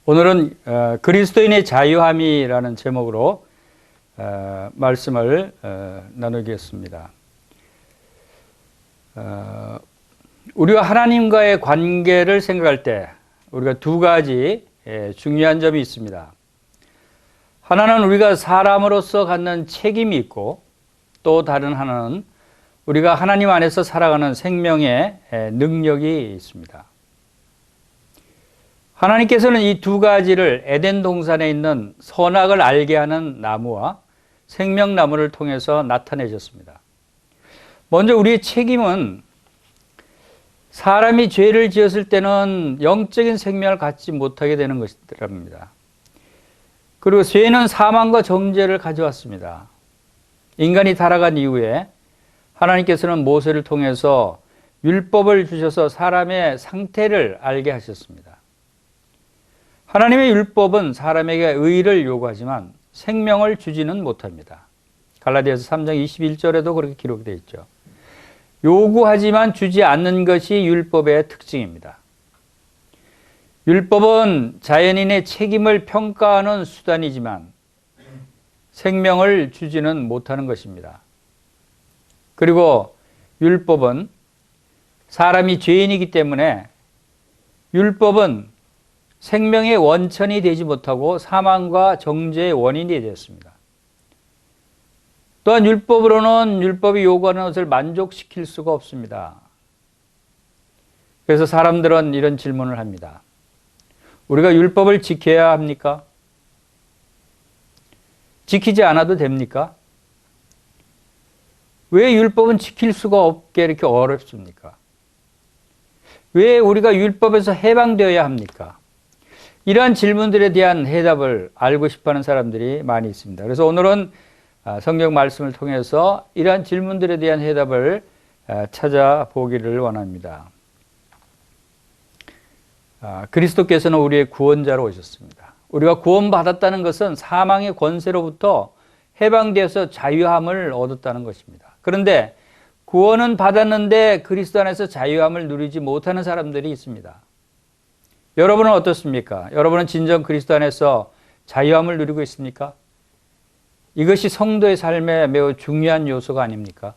오늘은 그리스도인의 자유함이라는 제목으로 말씀을 나누겠습니다. 우리와 하나님과의 관계를 생각할 때 우리가 두 가지 중요한 점이 있습니다. 하나는 우리가 사람으로서 갖는 책임이 있고, 또 다른 하나는 우리가 하나님 안에서 살아가는 생명의 능력이 있습니다. 하나님께서는 이 두 가지를 에덴 동산에 있는 선악을 알게 하는 나무와 생명나무를 통해서 나타내셨습니다. 먼저 우리의 책임은 사람이 죄를 지었을 때는 영적인 생명을 갖지 못하게 되는 것이랍니다. 그리고 죄는 사망과 정죄를 가져왔습니다. 인간이 타락한 이후에 하나님께서는 모세를 통해서 율법을 주셔서 사람의 상태를 알게 하셨습니다. 하나님의 율법은 사람에게 의를 요구하지만 생명을 주지는 못합니다. 갈라디아서 3장 21절에도 그렇게 기록되어 있죠. 요구하지만 주지 않는 것이 율법의 특징입니다. 율법은 자연인의 책임을 평가하는 수단이지만 생명을 주지는 못하는 것입니다. 그리고 율법은 사람이 죄인이기 때문에 율법은 생명의 원천이 되지 못하고 사망과 정죄의 원인이 되었습니다. 또한 율법으로는 율법이 요구하는 것을 만족시킬 수가 없습니다. 그래서 사람들은 이런 질문을 합니다. 우리가 율법을 지켜야 합니까? 지키지 않아도 됩니까? 왜 율법은 지킬 수가 없게 이렇게 어렵습니까? 왜 우리가 율법에서 해방되어야 합니까? 이러한 질문들에 대한 해답을 알고 싶어하는 사람들이 많이 있습니다. 그래서 오늘은 성경 말씀을 통해서 이러한 질문들에 대한 해답을 찾아보기를 원합니다. 그리스도께서는 우리의 구원자로 오셨습니다. 우리가 구원받았다는 것은 사망의 권세로부터 해방되어서 자유함을 얻었다는 것입니다. 그런데 구원은 받았는데 그리스도 안에서 자유함을 누리지 못하는 사람들이 있습니다. 여러분은 어떻습니까? 여러분은 진정 그리스도 안에서 자유함을 누리고 있습니까? 이것이 성도의 삶에 매우 중요한 요소가 아닙니까?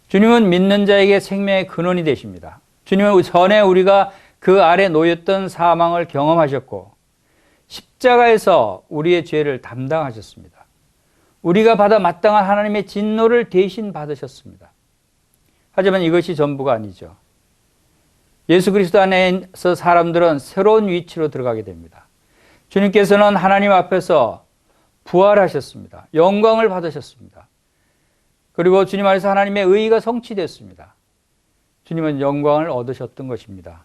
주님은 믿는 자에게 생명의 근원이 되십니다. 주님은 전에 우리가 그 아래 놓였던 사망을 경험하셨고 십자가에서 우리의 죄를 담당하셨습니다. 우리가 받아 마땅한 하나님의 진노를 대신 받으셨습니다. 하지만 이것이 전부가 아니죠. 예수 그리스도 안에서 사람들은 새로운 위치로 들어가게 됩니다. 주님께서는 하나님 앞에서 부활하셨습니다. 영광을 받으셨습니다. 그리고 주님 안에서 하나님의 의의가 성취됐습니다. 주님은 영광을 얻으셨던 것입니다.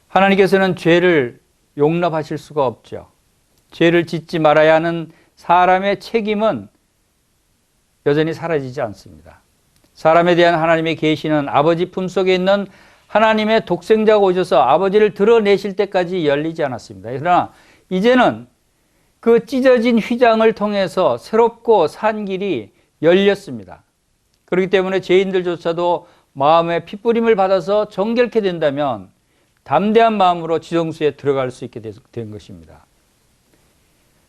하나님께서는 죄를 용납하실 수가 없죠. 죄를 짓지 말아야 하는 사람의 책임은 여전히 사라지지 않습니다. 사람에 대한 하나님의 계시는 아버지 품속에 있는 하나님의 독생자가 오셔서 아버지를 드러내실 때까지 열리지 않았습니다. 그러나 이제는 그 찢어진 휘장을 통해서 새롭고 산 길이 열렸습니다. 그렇기 때문에 죄인들조차도 마음의 핏부림을 받아서 정결케 된다면 담대한 마음으로 지성소에 들어갈 수 있게 된 것입니다.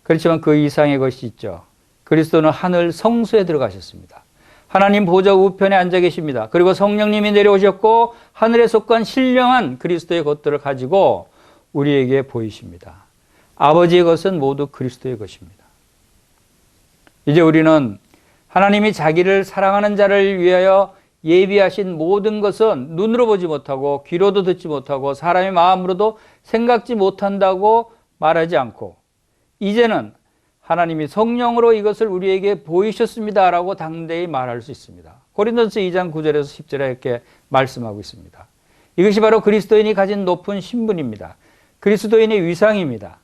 그렇지만 그 이상의 것이 있죠. 그리스도는 하늘 성소에 들어가셨습니다. 하나님 보좌 우편에 앉아 계십니다. 그리고 성령님이 내려오셨고 하늘에 속한 신령한 그리스도의 것들을 가지고 우리에게 보이십니다. 아버지의 것은 모두 그리스도의 것입니다. 이제 우리는 하나님이 자기를 사랑하는 자를 위하여 예비하신 모든 것은 눈으로 보지 못하고 귀로도 듣지 못하고 사람의 마음으로도 생각지 못한다고 말하지 않고 이제는 하나님이 성령으로 이것을 우리에게 보이셨습니다라고 당대히 말할 수 있습니다. 고린도서 2장 9절에서 10절에 이렇게 말씀하고 있습니다. 이것이 바로 그리스도인이 가진 높은 신분입니다. 그리스도인의 위상입니다.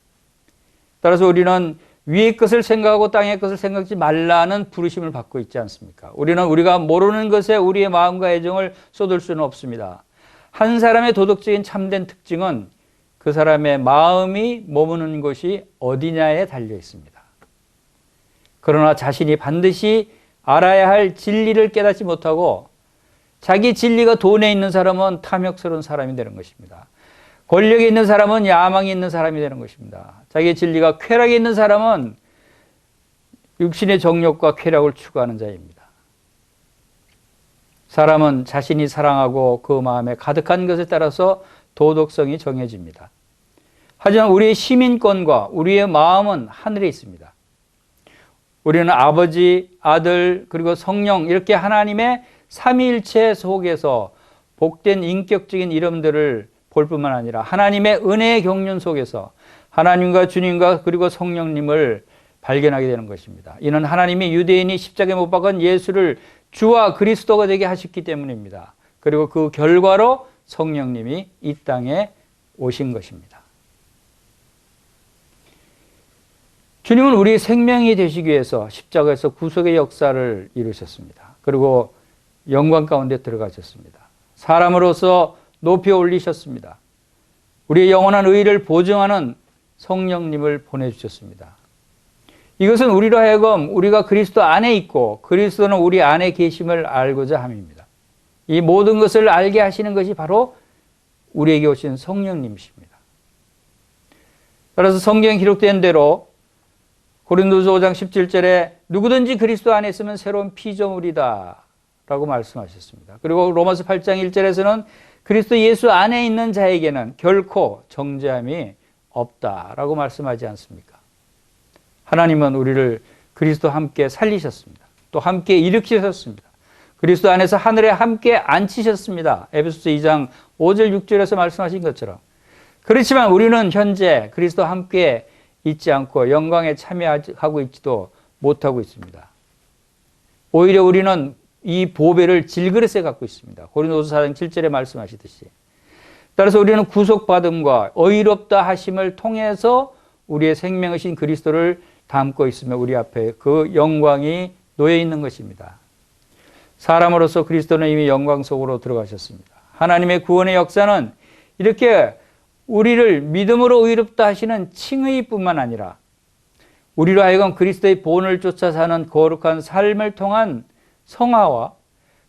따라서 우리는 위의 것을 생각하고 땅의 것을 생각지 말라는 부르심을 받고 있지 않습니까? 우리는 우리가 모르는 것에 우리의 마음과 애정을 쏟을 수는 없습니다. 한 사람의 도덕적인 참된 특징은 그 사람의 마음이 머무는 곳이 어디냐에 달려 있습니다. 그러나 자신이 반드시 알아야 할 진리를 깨닫지 못하고 자기 진리가 돈에 있는 사람은 탐욕스러운 사람이 되는 것입니다. 권력에 있는 사람은 야망이 있는 사람이 되는 것입니다. 자기의 진리가 쾌락에 있는 사람은 육신의 정욕과 쾌락을 추구하는 자입니다. 사람은 자신이 사랑하고 그 마음에 가득한 것에 따라서 도덕성이 정해집니다. 하지만 우리의 시민권과 우리의 마음은 하늘에 있습니다. 우리는 아버지, 아들, 그리고 성령 이렇게 하나님의 삼위일체 속에서 복된 인격적인 이름들을 볼 뿐만 아니라 하나님의 은혜의 경륜 속에서 하나님과 주님과 그리고 성령님을 발견하게 되는 것입니다. 이는 하나님이 유대인이 십자가에 못 박은 예수를 주와 그리스도가 되게 하셨기 때문입니다. 그리고 그 결과로 성령님이 이 땅에 오신 것입니다. 주님은 우리의 생명이 되시기 위해서 십자가에서 구속의 역사를 이루셨습니다. 그리고 영광 가운데 들어가셨습니다. 사람으로서 높이 올리셨습니다. 우리의 영원한 의를 보증하는 성령님을 보내주셨습니다. 이것은 우리로 하여금 우리가 그리스도 안에 있고 그리스도는 우리 안에 계심을 알고자 함입니다. 이 모든 것을 알게 하시는 것이 바로 우리에게 오신 성령님이십니다. 따라서 성경에 기록된 대로 고린도서 5장 17절에 누구든지 그리스도 안에 있으면 새로운 피조물이다 라고 말씀하셨습니다. 그리고 로마서 8장 1절에서는 그리스도 예수 안에 있는 자에게는 결코 정죄함이 없다라고 말씀하지 않습니까? 하나님은 우리를 그리스도 함께 살리셨습니다. 또 함께 일으키셨습니다. 그리스도 안에서 하늘에 함께 앉히셨습니다. 에베소서 2장 5절 6절에서 말씀하신 것처럼. 그렇지만 우리는 현재 그리스도 함께 있지 않고 영광에 참여하고 있지도 못하고 있습니다. 오히려 우리는 이 보배를 질그릇에 갖고 있습니다. 고린도서 4장 7절에 말씀하시듯이. 따라서 우리는 구속받음과 의롭다 하심을 통해서 우리의 생명이신 그리스도를 담고 있으며 우리 앞에 그 영광이 놓여 있는 것입니다. 사람으로서 그리스도는 이미 영광 속으로 들어가셨습니다. 하나님의 구원의 역사는 이렇게 우리를 믿음으로 의롭다 하시는 칭의뿐만 아니라 우리로 하여금 그리스도의 본을 쫓아 사는 거룩한 삶을 통한 성화와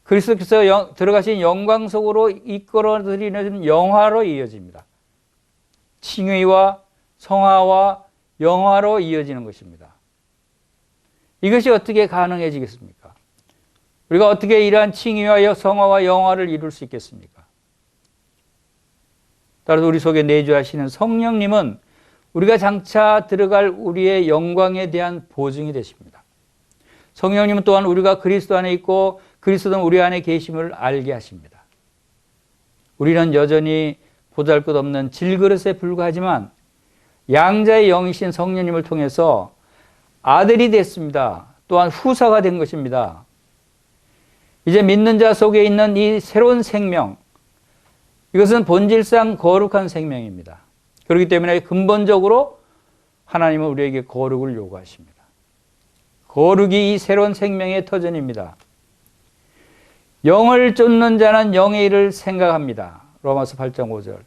그리스도께서 들어가신 영광 속으로 이끌어드리는 영화로 이어집니다. 칭의와 성화와 영화로 이어지는 것입니다. 이것이 어떻게 가능해지겠습니까? 우리가 어떻게 이러한 칭의와 성화와 영화를 이룰 수 있겠습니까? 따라서 우리 속에 내주하시는 성령님은 우리가 장차 들어갈 우리의 영광에 대한 보증이 되십니다. 성령님은 또한 우리가 그리스도 안에 있고 그리스도는 우리 안에 계심을 알게 하십니다. 우리는 여전히 보잘것없는 질그릇에 불과하지만 양자의 영이신 성령님을 통해서 아들이 됐습니다. 또한 후사가 된 것입니다. 이제 믿는 자 속에 있는 이 새로운 생명, 이것은 본질상 거룩한 생명입니다. 그렇기 때문에 근본적으로 하나님은 우리에게 거룩을 요구하십니다. 거룩이 이 새로운 생명의 터전입니다. 영을 쫓는 자는 영의 일을 생각합니다. 로마서 8장 5절.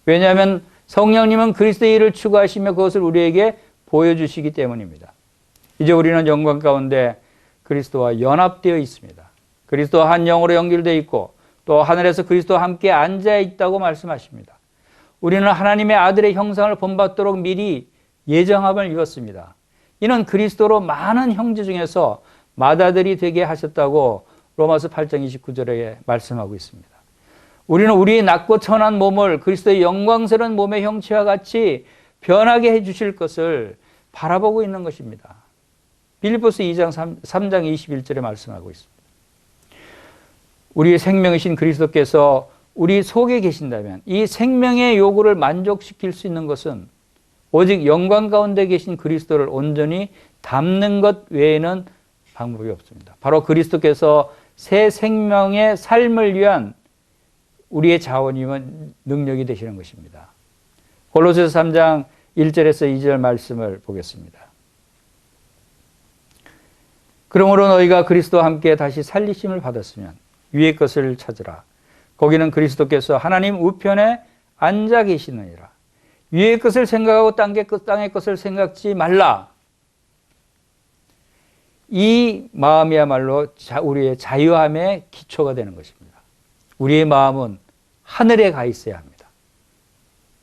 왜냐하면 성령님은 그리스도의 일을 추구하시며 그것을 우리에게 보여주시기 때문입니다. 이제 우리는 영광 가운데 그리스도와 연합되어 있습니다. 그리스도와 한 영으로 연결되어 있고 또 하늘에서 그리스도와 함께 앉아 있다고 말씀하십니다. 우리는 하나님의 아들의 형상을 본받도록 미리 예정함을 입었습니다. 이는 그리스도로 많은 형제 중에서 맏아들이 되게 하셨다고 로마서 8장 29절에 말씀하고 있습니다. 우리는 우리의 낮고 천한 몸을 그리스도의 영광스러운 몸의 형체와 같이 변하게 해주실 것을 바라보고 있는 것입니다. 빌립보서 2장 3장 21절에 말씀하고 있습니다. 우리의 생명이신 그리스도께서 우리 속에 계신다면 이 생명의 요구를 만족시킬 수 있는 것은 오직 영광 가운데 계신 그리스도를 온전히 담는 것 외에는 방법이 없습니다. 바로 그리스도께서 새 생명의 삶을 위한 우리의 자원이면 능력이 되시는 것입니다. 골로새서 3장 1절에서 2절 말씀을 보겠습니다. 그러므로 너희가 그리스도와 함께 다시 살리심을 받았으면 위의 것을 찾으라. 거기는 그리스도께서 하나님 우편에 앉아 계시느니라. 위의 것을 생각하고 땅의 것을 생각지 말라. 이 마음이야말로 우리의 자유함의 기초가 되는 것입니다. 우리의 마음은 하늘에 가 있어야 합니다.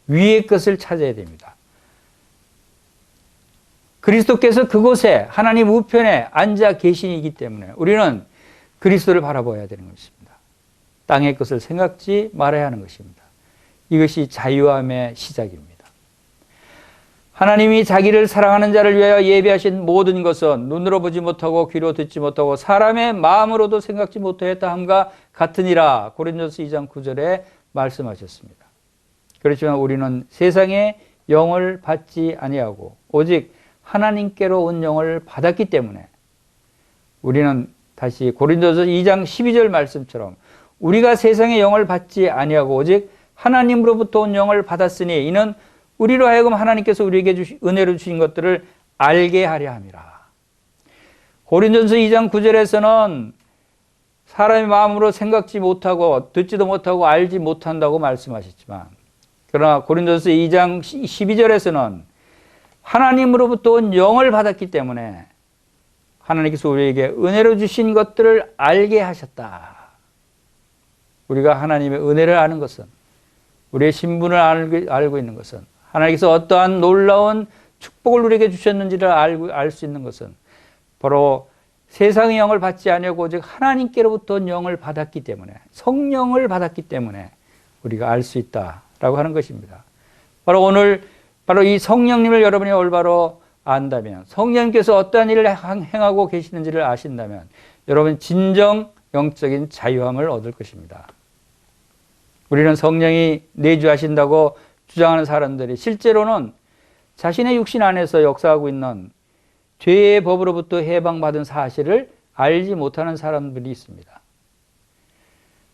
위의 것을 찾아야 됩니다. 그리스도께서 그곳에 하나님 우편에 앉아 계시기 때문에 우리는 그리스도를 바라봐야 되는 것입니다. 땅의 것을 생각지 말아야 하는 것입니다. 이것이 자유함의 시작입니다. 하나님이 자기를 사랑하는 자를 위하여 예비하신 모든 것은 눈으로 보지 못하고 귀로 듣지 못하고 사람의 마음으로도 생각지 못하였다 함과 같으니라. 고린도서 2장 9절에 말씀하셨습니다. 그렇지만 우리는 세상의 영을 받지 아니하고 오직 하나님께로 온 영을 받았기 때문에 우리는 다시 고린도서 2장 12절 말씀처럼 우리가 세상의 영을 받지 아니하고 오직 하나님으로부터 온 영을 받았으니 이는 우리로 하여금 하나님께서 우리에게 은혜로 주신 것들을 알게 하려 함이라. 고린도서 2장 9절에서는 사람의 마음으로 생각지 못하고 듣지도 못하고 알지 못한다고 말씀하셨지만 그러나 고린도서 2장 12절에서는 하나님으로부터 온 영을 받았기 때문에 하나님께서 우리에게 은혜로 주신 것들을 알게 하셨다. 우리가 하나님의 은혜를 아는 것은 우리의 신분을 알고 있는 것은 하나님께서 어떠한 놀라운 축복을 우리에게 주셨는지를 알 수 있는 것은 바로 세상의 영을 받지 아니하고 오직 하나님께로부터 온 영을 받았기 때문에 성령을 받았기 때문에 우리가 알 수 있다라고 하는 것입니다. 바로 오늘 바로 이 성령님을 여러분이 올바로 안다면 성령님께서 어떠한 일을 행하고 계시는지를 아신다면 여러분 진정 영적인 자유함을 얻을 것입니다. 우리는 성령이 내주하신다고 주장하는 사람들이 실제로는 자신의 육신 안에서 역사하고 있는 죄의 법으로부터 해방받은 사실을 알지 못하는 사람들이 있습니다.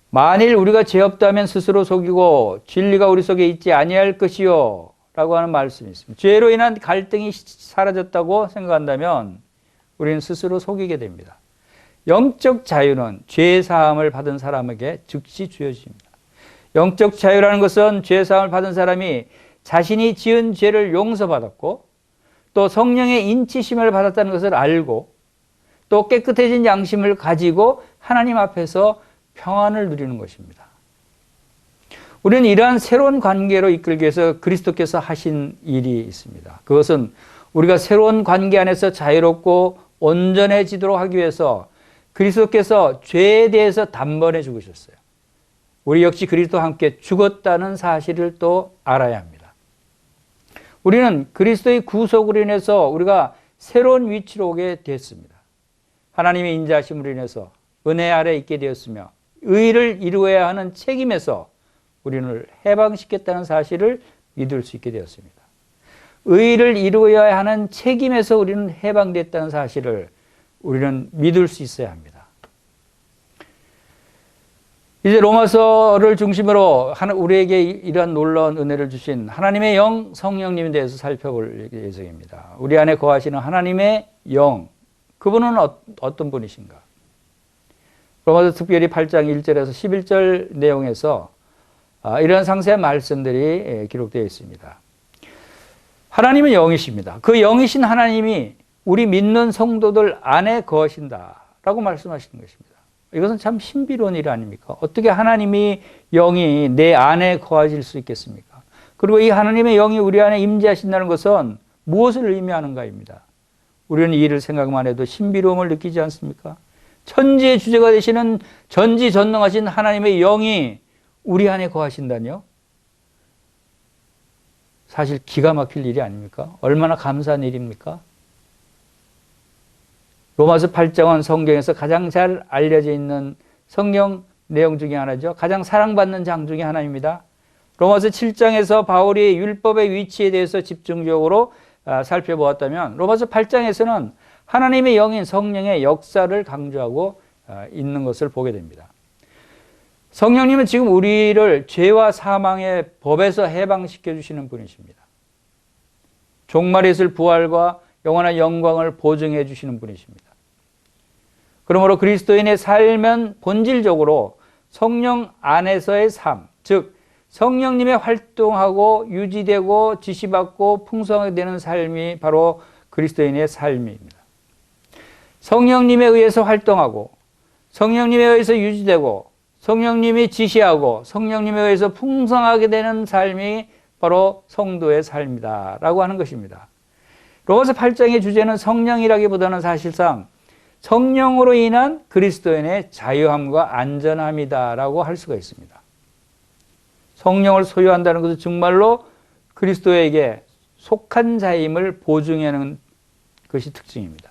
만일 우리가 죄 없다면 스스로 속이고 진리가 우리 속에 있지 아니할 것이요 라고 하는 말씀이 있습니다. 죄로 인한 갈등이 사라졌다고 생각한다면 우리는 스스로 속이게 됩니다. 영적 자유는 죄 사함을 받은 사람에게 즉시 주어집니다. 영적 자유라는 것은 죄 사함을 받은 사람이 자신이 지은 죄를 용서받았고 또 성령의 인치심을 받았다는 것을 알고 또 깨끗해진 양심을 가지고 하나님 앞에서 평안을 누리는 것입니다. 우리는 이러한 새로운 관계로 이끌기 위해서 그리스도께서 하신 일이 있습니다. 그것은 우리가 새로운 관계 안에서 자유롭고 온전해지도록 하기 위해서 그리스도께서 죄에 대해서 단번에 죽으셨어요. 우리 역시 그리스도와 함께 죽었다는 사실을 또 알아야 합니다. 우리는 그리스도의 구속으로 인해서 우리가 새로운 위치로 오게 됐습니다. 하나님의 인자하심으로 인해서 은혜 아래 있게 되었으며 의를 이루어야 하는 책임에서 우리를 해방시켰다는 사실을 믿을 수 있게 되었습니다. 의를 이루어야 하는 책임에서 우리는 해방됐다는 사실을 우리는 믿을 수 있어야 합니다. 이제 로마서를 중심으로 우리에게 이러한 놀라운 은혜를 주신 하나님의 영 성령님에 대해서 살펴볼 예정입니다. 우리 안에 거하시는 하나님의 영, 그분은 어떤 분이신가? 로마서 특별히 8장 1절에서 11절 내용에서 이런 상세한 말씀들이 기록되어 있습니다. 하나님은 영이십니다. 그 영이신 하나님이 우리 믿는 성도들 안에 거하신다라고 말씀하시는 것입니다. 이것은 참 신비로운 일 아닙니까? 어떻게 하나님이 영이 내 안에 거하실 수 있겠습니까? 그리고 이 하나님의 영이 우리 안에 임재하신다는 것은 무엇을 의미하는가입니다. 우리는 이 일을 생각만 해도 신비로움을 느끼지 않습니까? 천지의 주제가 되시는 전지전능하신 하나님의 영이 우리 안에 거하신다뇨? 사실 기가 막힐 일이 아닙니까? 얼마나 감사한 일입니까? 로마서 8장은 성경에서 가장 잘 알려져 있는 성경 내용 중에 하나죠. 가장 사랑받는 장 중에 하나입니다. 로마서 7장에서 바울이 율법의 위치에 대해서 집중적으로 살펴보았다면 로마서 8장에서는 하나님의 영인 성령의 역사를 강조하고 있는 것을 보게 됩니다. 성령님은 지금 우리를 죄와 사망의 법에서 해방시켜 주시는 분이십니다. 종말에 있을 부활과 영원한 영광을 보증해 주시는 분이십니다. 그러므로 그리스도인의 삶은 본질적으로 성령 안에서의 삶, 즉 성령님의 활동하고 유지되고 지시받고 풍성하게 되는 삶이 바로 그리스도인의 삶입니다. 성령님에 의해서 활동하고 성령님에 의해서 유지되고 성령님이 지시하고 성령님에 의해서 풍성하게 되는 삶이 바로 성도의 삶이다라고 하는 것입니다. 로마서 8장의 주제는 성령이라기보다는 사실상 성령으로 인한 그리스도인의 자유함과 안전함이다라고 할 수가 있습니다. 성령을 소유한다는 것은 정말로 그리스도에게 속한 자임을 보증하는 것이 특징입니다.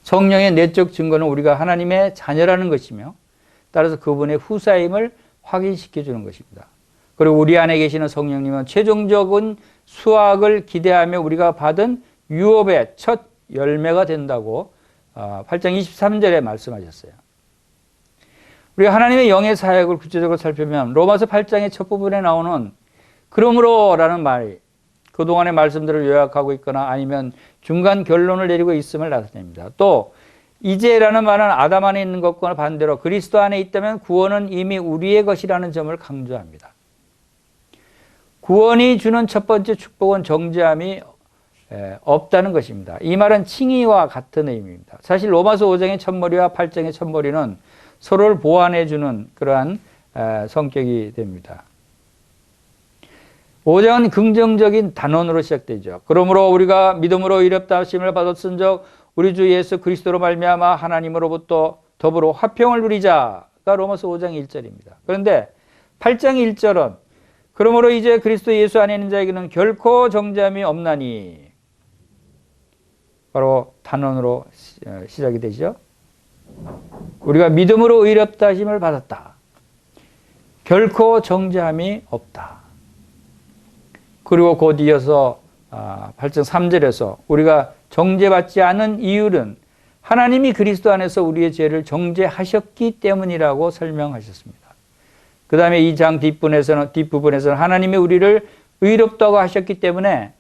성령의 내적 증거는 우리가 하나님의 자녀라는 것이며 따라서 그분의 후사임을 확인시켜 주는 것입니다. 그리고 우리 안에 계시는 성령님은 최종적인 수확을 기대하며 우리가 받은 유업의 첫 열매가 된다고 8장 23절에 말씀하셨어요. 우리가 하나님의 영의 사역을 구체적으로 살펴보면 로마서 8장의 첫 부분에 나오는 그러므로라는 말이 그동안의 말씀들을 요약하고 있거나 아니면 중간 결론을 내리고 있음을 나타냅니다. 또 이제라는 말은 아담 안에 있는 것과 반대로 그리스도 안에 있다면 구원은 이미 우리의 것이라는 점을 강조합니다. 구원이 주는 첫 번째 축복은 정죄함이 없다는 것입니다. 이 말은 칭의와 같은 의미입니다. 사실 로마서 5장의 첫머리와 8장의 첫머리는 서로를 보완해 주는 그러한 성격이 됩니다. 5장은 긍정적인 단언으로 시작되죠. 그러므로 우리가 믿음으로 의롭다 하심을 받았은즉 우리 주 예수 그리스도로 말미암아 하나님으로부터 더불어 화평을 누리자가 로마서 5장 1절입니다. 그런데 8장 1절은 그러므로 이제 그리스도 예수 안에 있는 자에게는 결코 정죄함이 없나니 바로 단언으로 시작이 되죠. 우리가 믿음으로 의롭다 하심을 받았다. 결코 정죄함이 없다. 그리고 곧 이어서 8장 3절에서 우리가 정죄받지 않은 이유는 하나님이 그리스도 안에서 우리의 죄를 정죄하셨기 때문이라고 설명하셨습니다. 그 다음에 이 장 뒷부분에서는 하나님이 우리를 의롭다고 하셨기 때문에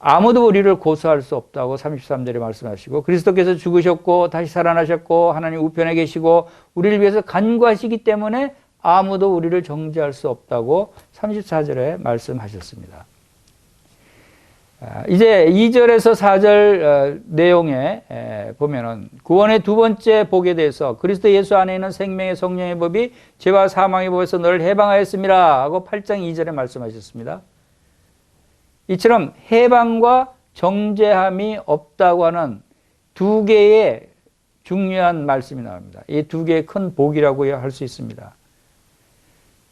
아무도 우리를 고소할 수 없다고 33절에 말씀하시고 그리스도께서 죽으셨고 다시 살아나셨고 하나님 우편에 계시고 우리를 위해서 간구하시기 때문에 아무도 우리를 정죄할 수 없다고 34절에 말씀하셨습니다. 이제 2절에서 4절 내용에 보면은 구원의 두 번째 복에 대해서 그리스도 예수 안에 있는 생명의 성령의 법이 죄와 사망의 법에서 너를 해방하였습니다 하고 8장 2절에 말씀하셨습니다. 이처럼 해방과 정죄함이 없다고 하는 두 개의 중요한 말씀이 나옵니다. 이 두 개의 큰 복이라고 할 수 있습니다.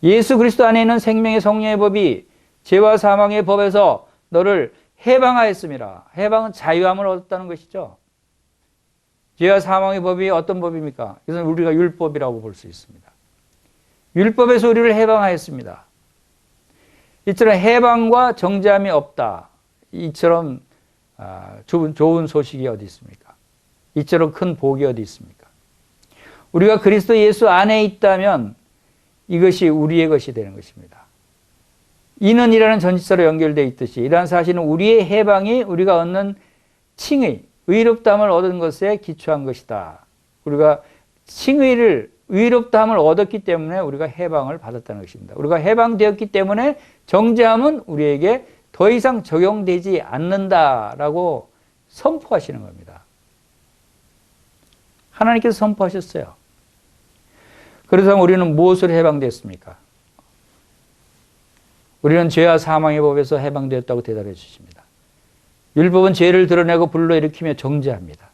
예수 그리스도 안에 있는 생명의 성령의 법이 죄와 사망의 법에서 너를 해방하였습니다. 해방은 자유함을 얻었다는 것이죠. 죄와 사망의 법이 어떤 법입니까? 이것은 우리가 율법이라고 볼 수 있습니다. 율법에서 우리를 해방하였습니다. 이처럼 해방과 정죄함이 없다. 이처럼 좋은 소식이 어디 있습니까? 이처럼 큰 복이 어디 있습니까? 우리가 그리스도 예수 안에 있다면 이것이 우리의 것이 되는 것입니다. 이는 이라는 전치사로 연결되어 있듯이 이러한 사실은 우리의 해방이 우리가 얻는 칭의, 의롭다함을 얻은 것에 기초한 것이다. 우리가 칭의를 의롭다함을 얻었기 때문에 우리가 해방을 받았다는 것입니다. 우리가 해방되었기 때문에 정죄함은 우리에게 더 이상 적용되지 않는다라고 선포하시는 겁니다. 하나님께서 선포하셨어요. 그래서 우리는 무엇으로 해방됐습니까? 우리는 죄와 사망의 법에서 해방되었다고 대답해 주십니다. 율법은 죄를 드러내고 불러일으키며 정죄합니다.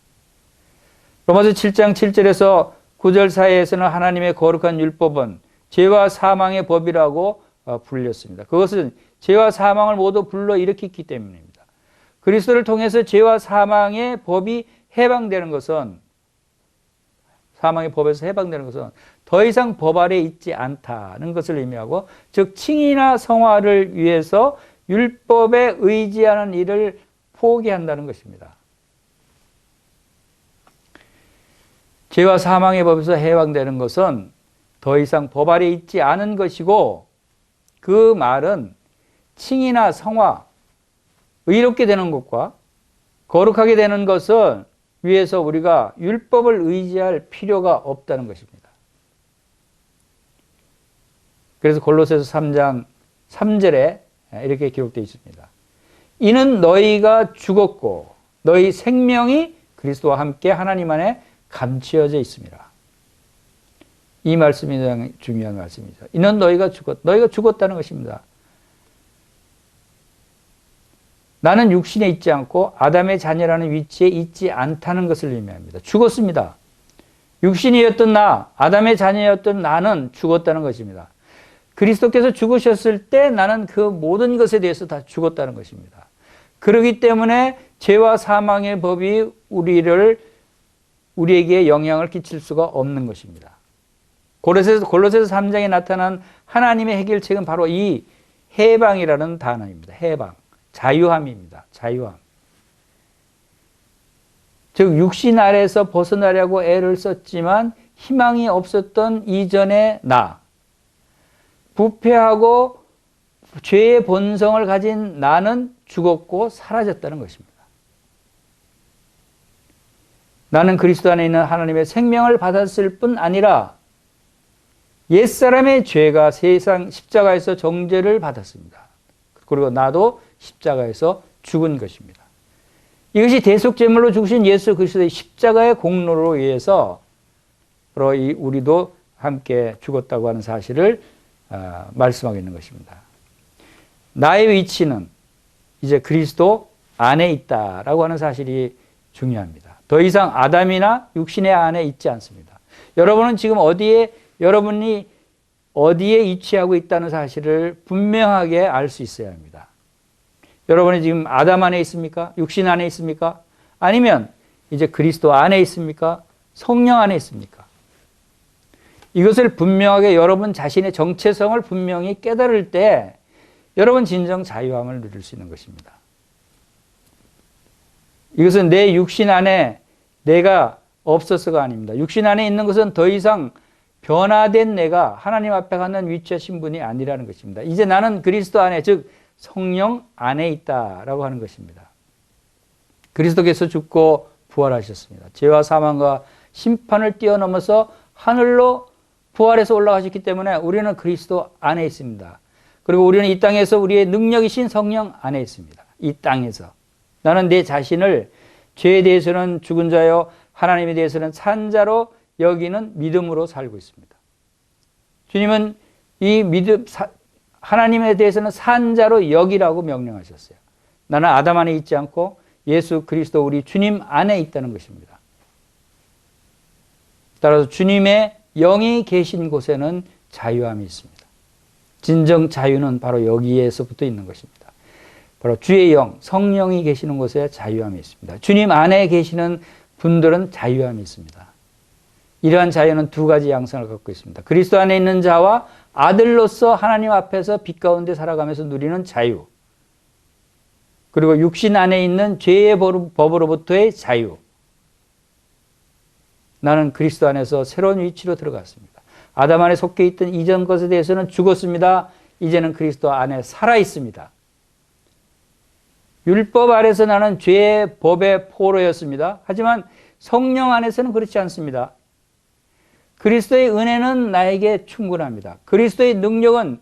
로마서 7장 7절에서 9절 사이에서는 하나님의 거룩한 율법은 죄와 사망의 법이라고 불렸습니다. 그것은 죄와 사망을 모두 불러일으키기 때문입니다. 그리스도를 통해서 죄와 사망의 법이 해방되는 것은 사망의 법에서 해방되는 것은 더 이상 법 아래에 있지 않다는 것을 의미하고 즉 칭의나 성화를 위해서 율법에 의지하는 일을 포기한다는 것입니다. 죄와 사망의 법에서 해방되는 것은 더 이상 법 아래에 있지 않은 것이고 그 말은 칭의나 성화, 의롭게 되는 것과 거룩하게 되는 것을 위해서 우리가 율법을 의지할 필요가 없다는 것입니다. 그래서 골로새서 3장 3절에 이렇게 기록되어 있습니다. 이는 너희가 죽었고 너희 생명이 그리스도와 함께 하나님 안에 감추어져 있습니다. 이 말씀이 중요한 말씀이죠. 이는 너희가 죽었다는 것입니다. 나는 육신에 있지 않고 아담의 자녀라는 위치에 있지 않다는 것을 의미합니다. 죽었습니다. 육신이었던 나, 아담의 자녀였던 나는 죽었다는 것입니다. 그리스도께서 죽으셨을 때 나는 그 모든 것에 대해서 다 죽었다는 것입니다. 그렇기 때문에 죄와 사망의 법이 우리에게 영향을 끼칠 수가 없는 것입니다. 골로새서 3장에 나타난 하나님의 해결책은 바로 이 해방이라는 단어입니다. 해방, 자유함입니다. 자유함. 즉 육신 아래에서 벗어나려고 애를 썼지만 희망이 없었던 이전의 나, 부패하고 죄의 본성을 가진 나는 죽었고 사라졌다는 것입니다. 나는 그리스도 안에 있는 하나님의 생명을 받았을 뿐 아니라 옛사람의 죄가 세상 십자가에서 정죄를 받았습니다. 그리고 나도 십자가에서 죽은 것입니다. 이것이 대속제물로 죽으신 예수 그리스도의 십자가의 공로로 의해서 바로 우리도 함께 죽었다고 하는 사실을 말씀하고 있는 것입니다. 나의 위치는 이제 그리스도 안에 있다라고 하는 사실이 중요합니다. 더 이상 아담이나 육신의 안에 있지 않습니다. 여러분은 지금 여러분이 어디에 위치하고 있다는 사실을 분명하게 알 수 있어야 합니다. 여러분이 지금 아담 안에 있습니까? 육신 안에 있습니까? 아니면 이제 그리스도 안에 있습니까? 성령 안에 있습니까? 이것을 분명하게 여러분 자신의 정체성을 분명히 깨달을 때 여러분 진정 자유함을 누릴 수 있는 것입니다. 이것은 내 육신 안에 내가 없어서가 아닙니다. 육신 안에 있는 것은 더 이상 변화된 내가 하나님 앞에 갖는 위치와 신분이 아니라는 것입니다. 이제 나는 그리스도 안에, 즉 성령 안에 있다라고 하는 것입니다. 그리스도께서 죽고 부활하셨습니다. 죄와 사망과 심판을 뛰어넘어서 하늘로 부활해서 올라가셨기 때문에 우리는 그리스도 안에 있습니다. 그리고 우리는 이 땅에서 우리의 능력이신 성령 안에 있습니다. 이 땅에서 나는 내 자신을 죄에 대해서는 죽은 자요 하나님에 대해서는 산 자로 여기는 믿음으로 살고 있습니다. 주님은 이 하나님에 대해서는 산 자로 여기라고 명령하셨어요. 나는 아담 안에 있지 않고 예수 그리스도 우리 주님 안에 있다는 것입니다. 따라서 주님의 영이 계신 곳에는 자유함이 있습니다. 진정 자유는 바로 여기에서부터 있는 것입니다. 바로 주의 영, 성령이 계시는 곳에 자유함이 있습니다. 주님 안에 계시는 분들은 자유함이 있습니다. 이러한 자유는 두 가지 양상을 갖고 있습니다. 그리스도 안에 있는 자와 아들로서 하나님 앞에서 빛 가운데 살아가면서 누리는 자유. 그리고 육신 안에 있는 죄의 법으로부터의 자유. 나는 그리스도 안에서 새로운 위치로 들어갔습니다. 아담 안에 속해 있던 이전 것에 대해서는 죽었습니다. 이제는 그리스도 안에 살아 있습니다. 율법 아래서 나는 죄의 법의 포로였습니다. 하지만 성령 안에서는 그렇지 않습니다. 그리스도의 은혜는 나에게 충분합니다. 그리스도의 능력은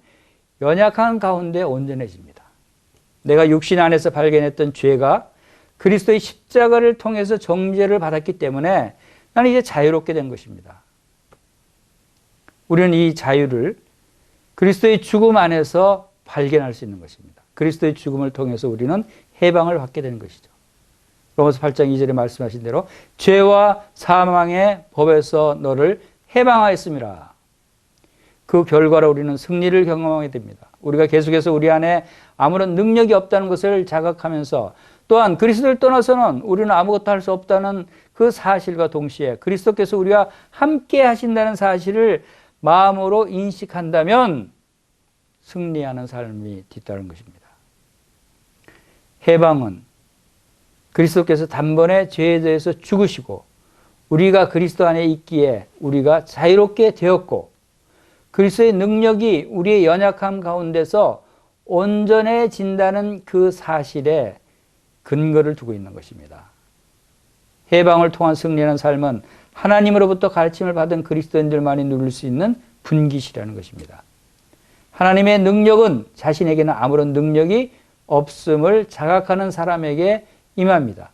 연약한 가운데 온전해집니다. 내가 육신 안에서 발견했던 죄가 그리스도의 십자가를 통해서 정죄를 받았기 때문에 나는 이제 자유롭게 된 것입니다. 우리는 이 자유를 그리스도의 죽음 안에서 발견할 수 있는 것입니다. 그리스도의 죽음을 통해서 우리는 해방을 받게 되는 것이죠. 로마서 8장 2절에 말씀하신 대로 죄와 사망의 법에서 너를 해방하였습니다. 그 결과로 우리는 승리를 경험하게 됩니다. 우리가 계속해서 우리 안에 아무런 능력이 없다는 것을 자각하면서 또한 그리스도를 떠나서는 우리는 아무것도 할 수 없다는 그 사실과 동시에 그리스도께서 우리와 함께 하신다는 사실을 마음으로 인식한다면 승리하는 삶이 뒤따른 것입니다. 해방은 그리스도께서 단번에 죄에 대해서 죽으시고 우리가 그리스도 안에 있기에 우리가 자유롭게 되었고 그리스도의 능력이 우리의 연약함 가운데서 온전해진다는 그 사실에 근거를 두고 있는 것입니다. 해방을 통한 승리하는 삶은 하나님으로부터 가르침을 받은 그리스도인들만이 누릴 수 있는 분깃이라는 것입니다. 하나님의 능력은 자신에게는 아무런 능력이 없음을 자각하는 사람에게 임합니다.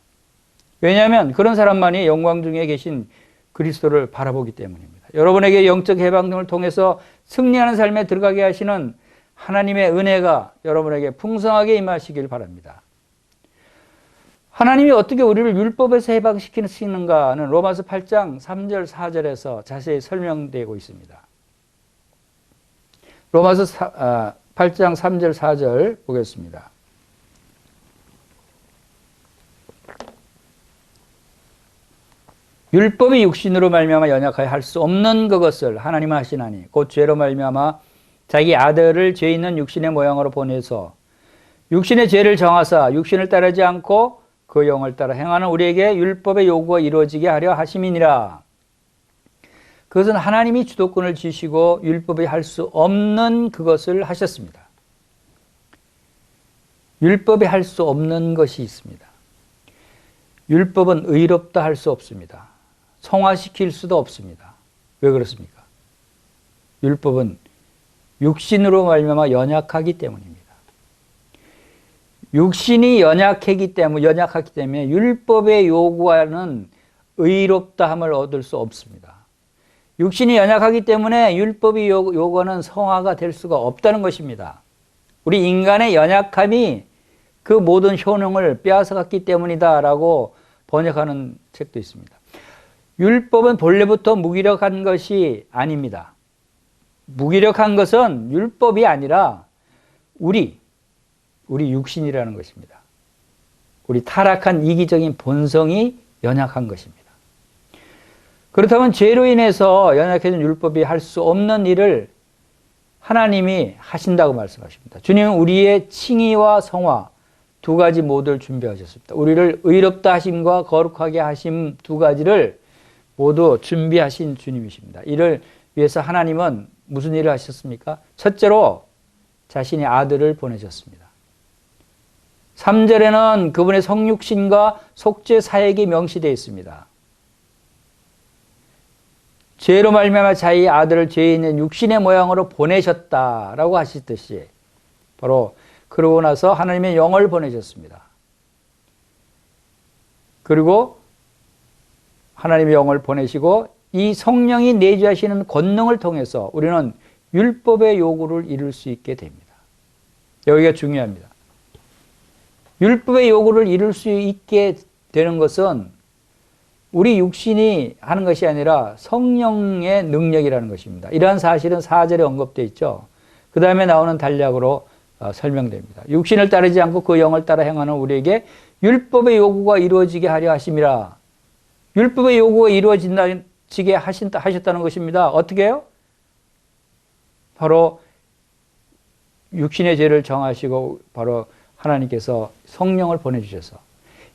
왜냐하면 그런 사람만이 영광 중에 계신 그리스도를 바라보기 때문입니다. 여러분에게 영적 해방 등을 통해서 승리하는 삶에 들어가게 하시는 하나님의 은혜가 여러분에게 풍성하게 임하시길 바랍니다. 하나님이 어떻게 우리를 율법에서 해방시키는가는 로마서 8장 3절 4절에서 자세히 설명되고 있습니다. 로마서 8장 3절 4절 보겠습니다. 율법이 육신으로 말미암아 연약하여 할 수 없는 그것을 하나님은 하시나니 곧 죄로 말미암아 자기 아들을 죄 있는 육신의 모양으로 보내서 육신의 죄를 정하사 육신을 따르지 않고 그 영을 따라 행하는 우리에게 율법의 요구가 이루어지게 하려 하심이니라. 그것은 하나님이 주도권을 쥐시고 율법이 할 수 없는 그것을 하셨습니다. 율법이 할 수 없는 것이 있습니다. 율법은 의롭다 할 수 없습니다. 성화시킬 수도 없습니다. 왜 그렇습니까? 율법은 육신으로 말미암아 연약하기 때문입니다. 육신이 연약하기 때문에 율법의 요구하는 의롭다함을 얻을 수 없습니다. 육신이 연약하기 때문에 율법이 요구하는 성화가 될 수가 없다는 것입니다. 우리 인간의 연약함이 그 모든 효능을 빼앗아갔기 때문이다라고 번역하는 책도 있습니다. 율법은 본래부터 무기력한 것이 아닙니다. 무기력한 것은 율법이 아니라 우리 육신이라는 것입니다. 우리 타락한 이기적인 본성이 연약한 것입니다. 그렇다면 죄로 인해서 연약해진 율법이 할 수 없는 일을 하나님이 하신다고 말씀하십니다. 주님은 우리의 칭의와 성화 두 가지 모두를 준비하셨습니다. 우리를 의롭다 하심과 거룩하게 하심 두 가지를 모두 준비하신 주님이십니다. 이를 위해서 하나님은 무슨 일을 하셨습니까? 첫째로 자신의 아들을 보내셨습니다. 3절에는 그분의 성육신과 속죄 사역이 명시되어 있습니다. 죄로 말미암아 자기 아들을 죄 있는 육신의 모양으로 보내셨다라고 하시듯이 바로 그러고 나서 하나님의 영을 보내셨습니다. 그리고 하나님의 영을 보내시고 이 성령이 내주하시는 권능을 통해서 우리는 율법의 요구를 이룰 수 있게 됩니다. 여기가 중요합니다. 율법의 요구를 이룰 수 있게 되는 것은 우리 육신이 하는 것이 아니라 성령의 능력이라는 것입니다. 이러한 사실은 4절에 언급되어 있죠. 그 다음에 나오는 단락으로 설명됩니다. 육신을 따르지 않고 그 영을 따라 행하는 우리에게 율법의 요구가 이루어지게 하려 하심이라. 율법의 요구가 이루어지게 하셨다는 것입니다. 어떻게 해요? 바로 육신의 죄를 정하시고 바로 하나님께서 성령을 보내주셔서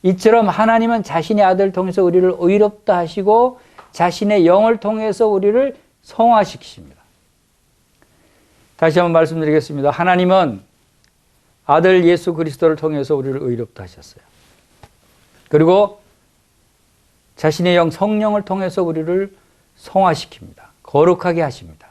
이처럼 하나님은 자신의 아들을 통해서 우리를 의롭다 하시고 자신의 영을 통해서 우리를 성화시키십니다. 다시 한번 말씀드리겠습니다. 하나님은 아들 예수 그리스도를 통해서 우리를 의롭다 하셨어요. 그리고 자신의 영 성령을 통해서 우리를 성화시킵니다. 거룩하게 하십니다.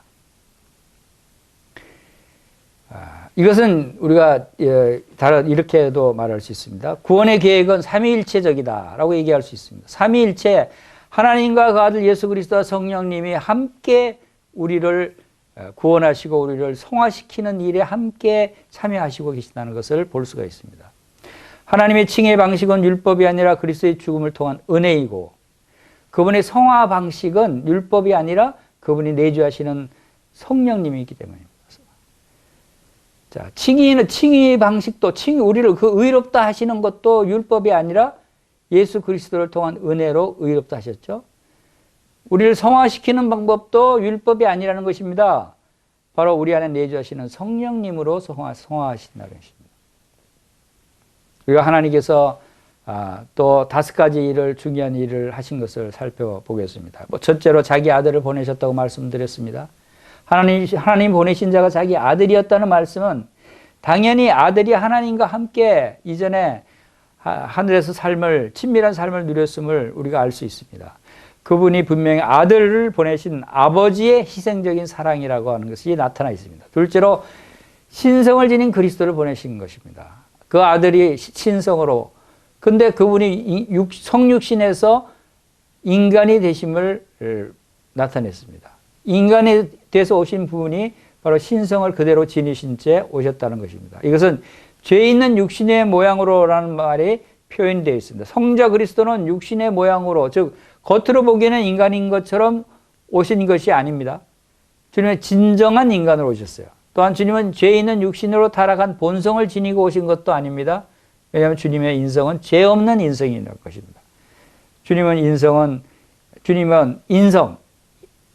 이것은 우리가 이렇게도 말할 수 있습니다. 구원의 계획은 삼위일체적이다 라고 얘기할 수 있습니다. 삼위일체, 하나님과 그 아들 예수 그리스도와 성령님이 함께 우리를 구원하시고 우리를 성화시키는 일에 함께 참여하시고 계신다는 것을 볼 수가 있습니다. 하나님의 칭의 방식은 율법이 아니라 그리스도의 죽음을 통한 은혜이고 그분의 성화 방식은 율법이 아니라 그분이 내주하시는 성령님이기 때문입니다. 자, 칭의 방식도 우리를 그 의롭다 하시는 것도 율법이 아니라 예수 그리스도를 통한 은혜로 의롭다 하셨죠. 우리를 성화시키는 방법도 율법이 아니라는 것입니다. 바로 우리 안에 내주하시는 성령님으로 성화하신다는 것입니다. 우리가 하나님께서 또 5가지 중요한 일을 하신 것을 살펴보겠습니다. 첫째로 자기 아들을 보내셨다고 말씀드렸습니다. 하나님 보내신 자가 자기 아들이었다는 말씀은 당연히 아들이 하나님과 함께 이전에 하늘에서 친밀한 삶을 누렸음을 우리가 알 수 있습니다. 그분이 분명히 아들을 보내신 아버지의 희생적인 사랑이라고 하는 것이 나타나 있습니다. 둘째로 신성을 지닌 그리스도를 보내신 것입니다. 그 아들이 신성으로, 근데 그분이 성육신에서 인간이 되심을 나타냈습니다. 인간이 돼서 오신 분이 바로 신성을 그대로 지니신 채 오셨다는 것입니다. 이것은 죄 있는 육신의 모양으로라는 말이 표현되어 있습니다. 성자 그리스도는 육신의 모양으로, 즉 겉으로 보기에는 인간인 것처럼 오신 것이 아닙니다. 주님은 진정한 인간으로 오셨어요. 또한 주님은 죄 있는 육신으로 타락한 본성을 지니고 오신 것도 아닙니다. 왜냐하면 주님의 인성은 죄 없는 인성인 것입니다. 주님은 인성,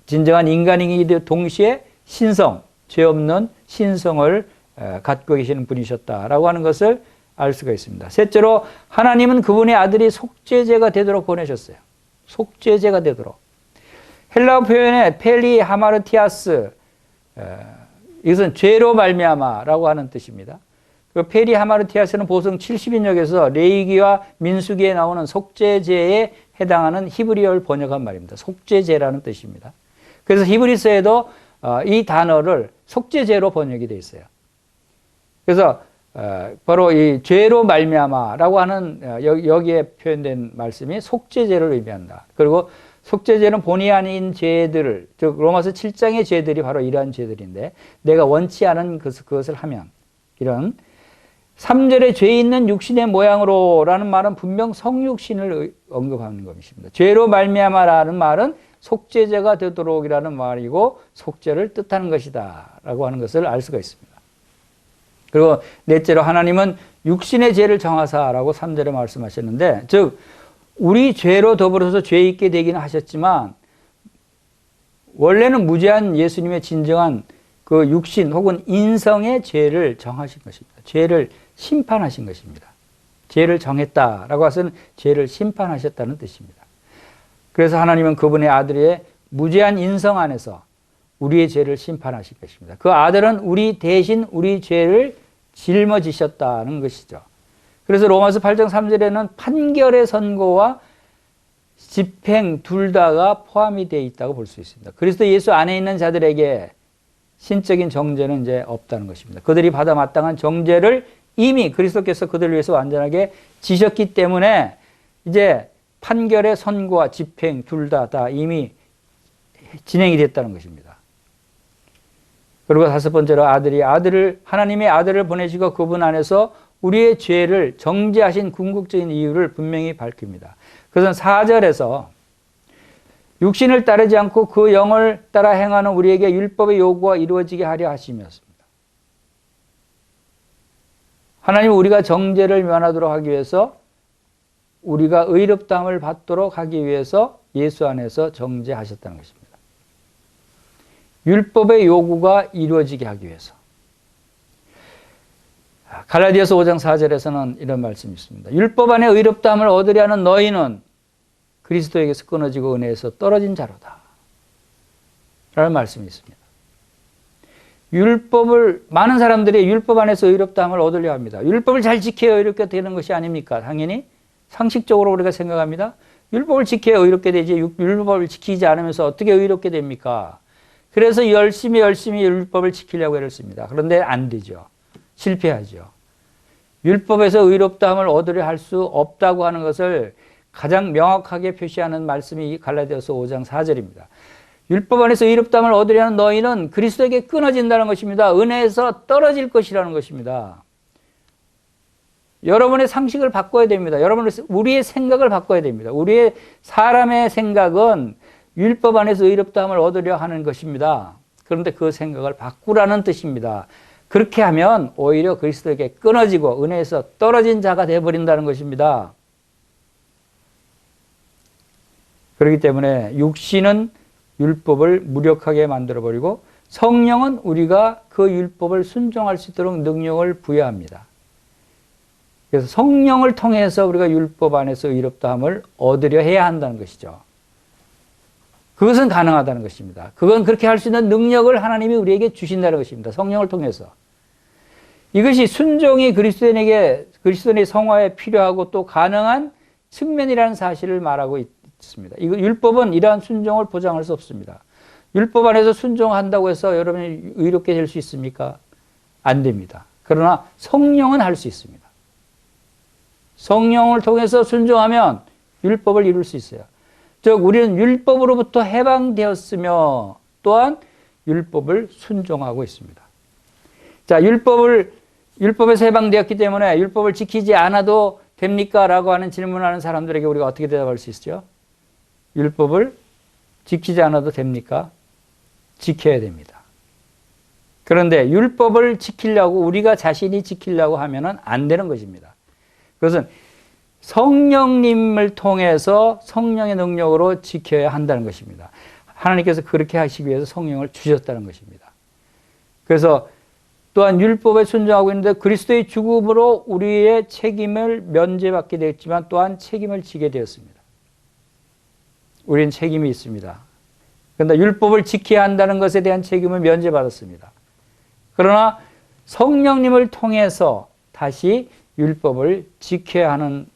진정한 인간이기도 동시에 신성, 죄 없는 신성을 갖고 계시는 분이셨다라고 하는 것을 알 수가 있습니다. 셋째로 하나님은 그분의 아들이 속죄제가 되도록 보내셨어요. 속죄제가 되도록. 헬라어 표현의 펠리 하마르티아스, 이것은 죄로 말미암아라고 하는 뜻입니다. 그 펠리 하마르티아스는 보성 70인역에서 레위기와 민수기에 나오는 속죄제에 해당하는 히브리어를 번역한 말입니다. 속죄제라는 뜻입니다. 그래서 히브리서에도 이 단어를 속죄제로 번역이 되어 있어요. 그래서 바로 이 죄로 말미암아라고 하는 여기에 표현된 말씀이 속죄제를 의미한다. 그리고 속죄제는 본의 아닌 죄들을, 즉 로마서 7장의 죄들이 바로 이러한 죄들인데 내가 원치 않은 그것을 하면, 이런 3절에 죄 있는 육신의 모양으로라는 말은 분명 성육신을 언급하는 것입니다. 죄로 말미암아라는 말은 속죄제가 되도록이라는 말이고 속죄를 뜻하는 것이다 라고 하는 것을 알 수가 있습니다. 그리고 넷째로 하나님은 육신의 죄를 정하사라고 3절에 말씀하셨는데, 즉 우리 죄로 더불어서 죄 있게 되기는 하셨지만 원래는 무죄한 예수님의 진정한 그 육신 혹은 인성의 죄를 정하신 것입니다. 죄를 심판하신 것입니다. 죄를 정했다라고 해서는 죄를 심판하셨다는 뜻입니다. 그래서 하나님은 그분의 아들의 무죄한 인성 안에서 우리의 죄를 심판하실 것입니다. 그 아들은 우리 대신 우리 죄를 짊어지셨다는 것이죠. 그래서 로마서 8장 3절에는 판결의 선고와 집행 둘 다가 포함이 되어 있다고 볼 수 있습니다. 그리스도 예수 안에 있는 자들에게 신적인 정죄는 이제 없다는 것입니다. 그들이 받아 마땅한 정죄를 이미 그리스도께서 그들을 위해서 완전하게 지셨기 때문에 이제 판결의 선고와 집행 둘 다 이미 진행이 됐다는 것입니다. 그리고 다섯 번째로 하나님의 아들을 보내시고 그분 안에서 우리의 죄를 정죄하신 궁극적인 이유를 분명히 밝힙니다. 그것은 4절에서 육신을 따르지 않고 그 영을 따라 행하는 우리에게 율법의 요구가 이루어지게 하려 하심이었습니다. 하나님은 우리가 정죄를 면하도록 하기 위해서, 우리가 의롭다함을 받도록 하기 위해서 예수 안에서 정죄하셨다는 것입니다. 율법의 요구가 이루어지게 하기 위해서. 갈라디아서 5장 4절에서는 이런 말씀이 있습니다. 율법 안에 의롭다함을 얻으려 하는 너희는 그리스도에게서 끊어지고 은혜에서 떨어진 자로다 라는 말씀이 있습니다. 많은 사람들이 율법 안에서 의롭다함을 얻으려 합니다. 율법을 잘 지켜야 의롭게 되는 것이 아닙니까? 당연히 상식적으로 우리가 생각합니다. 율법을 지켜야 의롭게 되지, 율법을 지키지 않으면서 어떻게 의롭게 됩니까? 그래서 열심히 율법을 지키려고 애를 씁니다. 그런데 안 되죠. 실패하죠. 율법에서 의롭다함을 얻으려 할 수 없다고 하는 것을 가장 명확하게 표시하는 말씀이 갈라디아서 5장 4절입니다. 율법 안에서 의롭다함을 얻으려 하는 너희는 그리스도에게 끊어진다는 것입니다. 은혜에서 떨어질 것이라는 것입니다. 여러분의 상식을 바꿔야 됩니다. 우리의 생각을 바꿔야 됩니다. 우리의 사람의 생각은 율법 안에서 의롭다함을 얻으려 하는 것입니다. 그런데 그 생각을 바꾸라는 뜻입니다. 그렇게 하면 오히려 그리스도에게 끊어지고 은혜에서 떨어진 자가 되어버린다는 것입니다. 그렇기 때문에 육신은 율법을 무력하게 만들어버리고 성령은 우리가 그 율법을 순종할 수 있도록 능력을 부여합니다. 그래서 성령을 통해서 우리가 율법 안에서 의롭다함을 얻으려 해야 한다는 것이죠. 그것은 가능하다는 것입니다. 그건 그렇게 할 수 있는 능력을 하나님이 우리에게 주신다는 것입니다. 성령을 통해서. 이것이 순종이 그리스도인의 성화에 필요하고 또 가능한 측면이라는 사실을 말하고 있습니다. 율법은 이러한 순종을 보장할 수 없습니다. 율법 안에서 순종한다고 해서 여러분이 의롭게 될 수 있습니까? 안 됩니다. 그러나 성령은 할 수 있습니다. 성령을 통해서 순종하면 율법을 이룰 수 있어요. 즉 우리는 율법으로부터 해방되었으며 또한 율법을 순종하고 있습니다. 자, 율법에서 해방되었기 때문에 율법을 지키지 않아도 됩니까? 라고 하는 질문하는 사람들에게 우리가 어떻게 대답할 수 있죠? 율법을 지키지 않아도 됩니까? 지켜야 됩니다. 그런데 율법을 지키려고 우리가 자신이 지키려고 하면은 안 되는 것입니다. 그것은 성령님을 통해서 성령의 능력으로 지켜야 한다는 것입니다. 하나님께서 그렇게 하시기 위해서 성령을 주셨다는 것입니다. 그래서 또한 율법에 순종하고 있는데 그리스도의 죽음으로 우리의 책임을 면제받게 되었지만 또한 책임을 지게 되었습니다. 우리는 책임이 있습니다. 그런데 율법을 지켜야 한다는 것에 대한 책임을 면제받았습니다. 그러나 성령님을 통해서 다시 율법을 지켜야 하는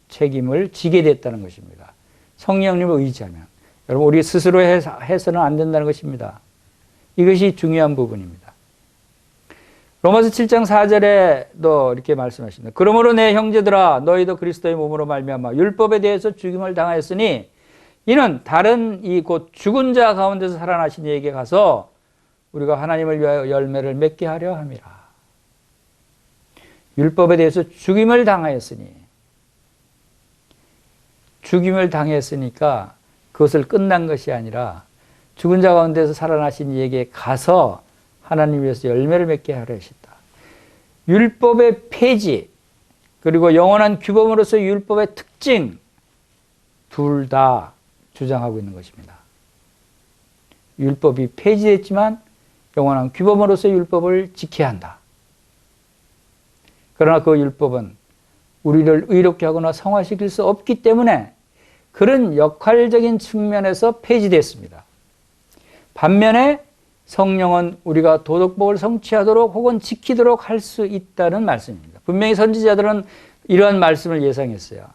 책임을 지게 됐다는 것입니다. 성령님을 의지하면. 여러분, 우리 스스로 해서는 안 된다는 것입니다. 이것이 중요한 부분입니다. 로마서 7장 4절에도 이렇게 말씀하십니다. 그러므로 내 형제들아 너희도 그리스도의 몸으로 말미암아 율법에 대해서 죽임을 당하였으니 이는 다른 이 곧 죽은 자 가운데서 살아나신 이에게 가서 우리가 하나님을 위하여 열매를 맺게 하려 함이라. 율법에 대해서 죽임을 당하였으니 죽임을 당했으니까 그것을 끝난 것이 아니라 죽은 자 가운데서 살아나신 이에게 가서 하나님 위해서 열매를 맺게 하려 하셨다. 율법의 폐지 그리고 영원한 규범으로서 율법의 특징 둘 다 주장하고 있는 것입니다. 율법이 폐지됐지만 영원한 규범으로서 율법을 지켜야 한다. 그러나 그 율법은 우리를 의롭게 하거나 성화시킬 수 없기 때문에 그런 역할적인 측면에서 폐지됐습니다. 반면에 성령은 우리가 도덕법을 성취하도록 혹은 지키도록 할 수 있다는 말씀입니다. 분명히 선지자들은 이러한 말씀을 예상했어요.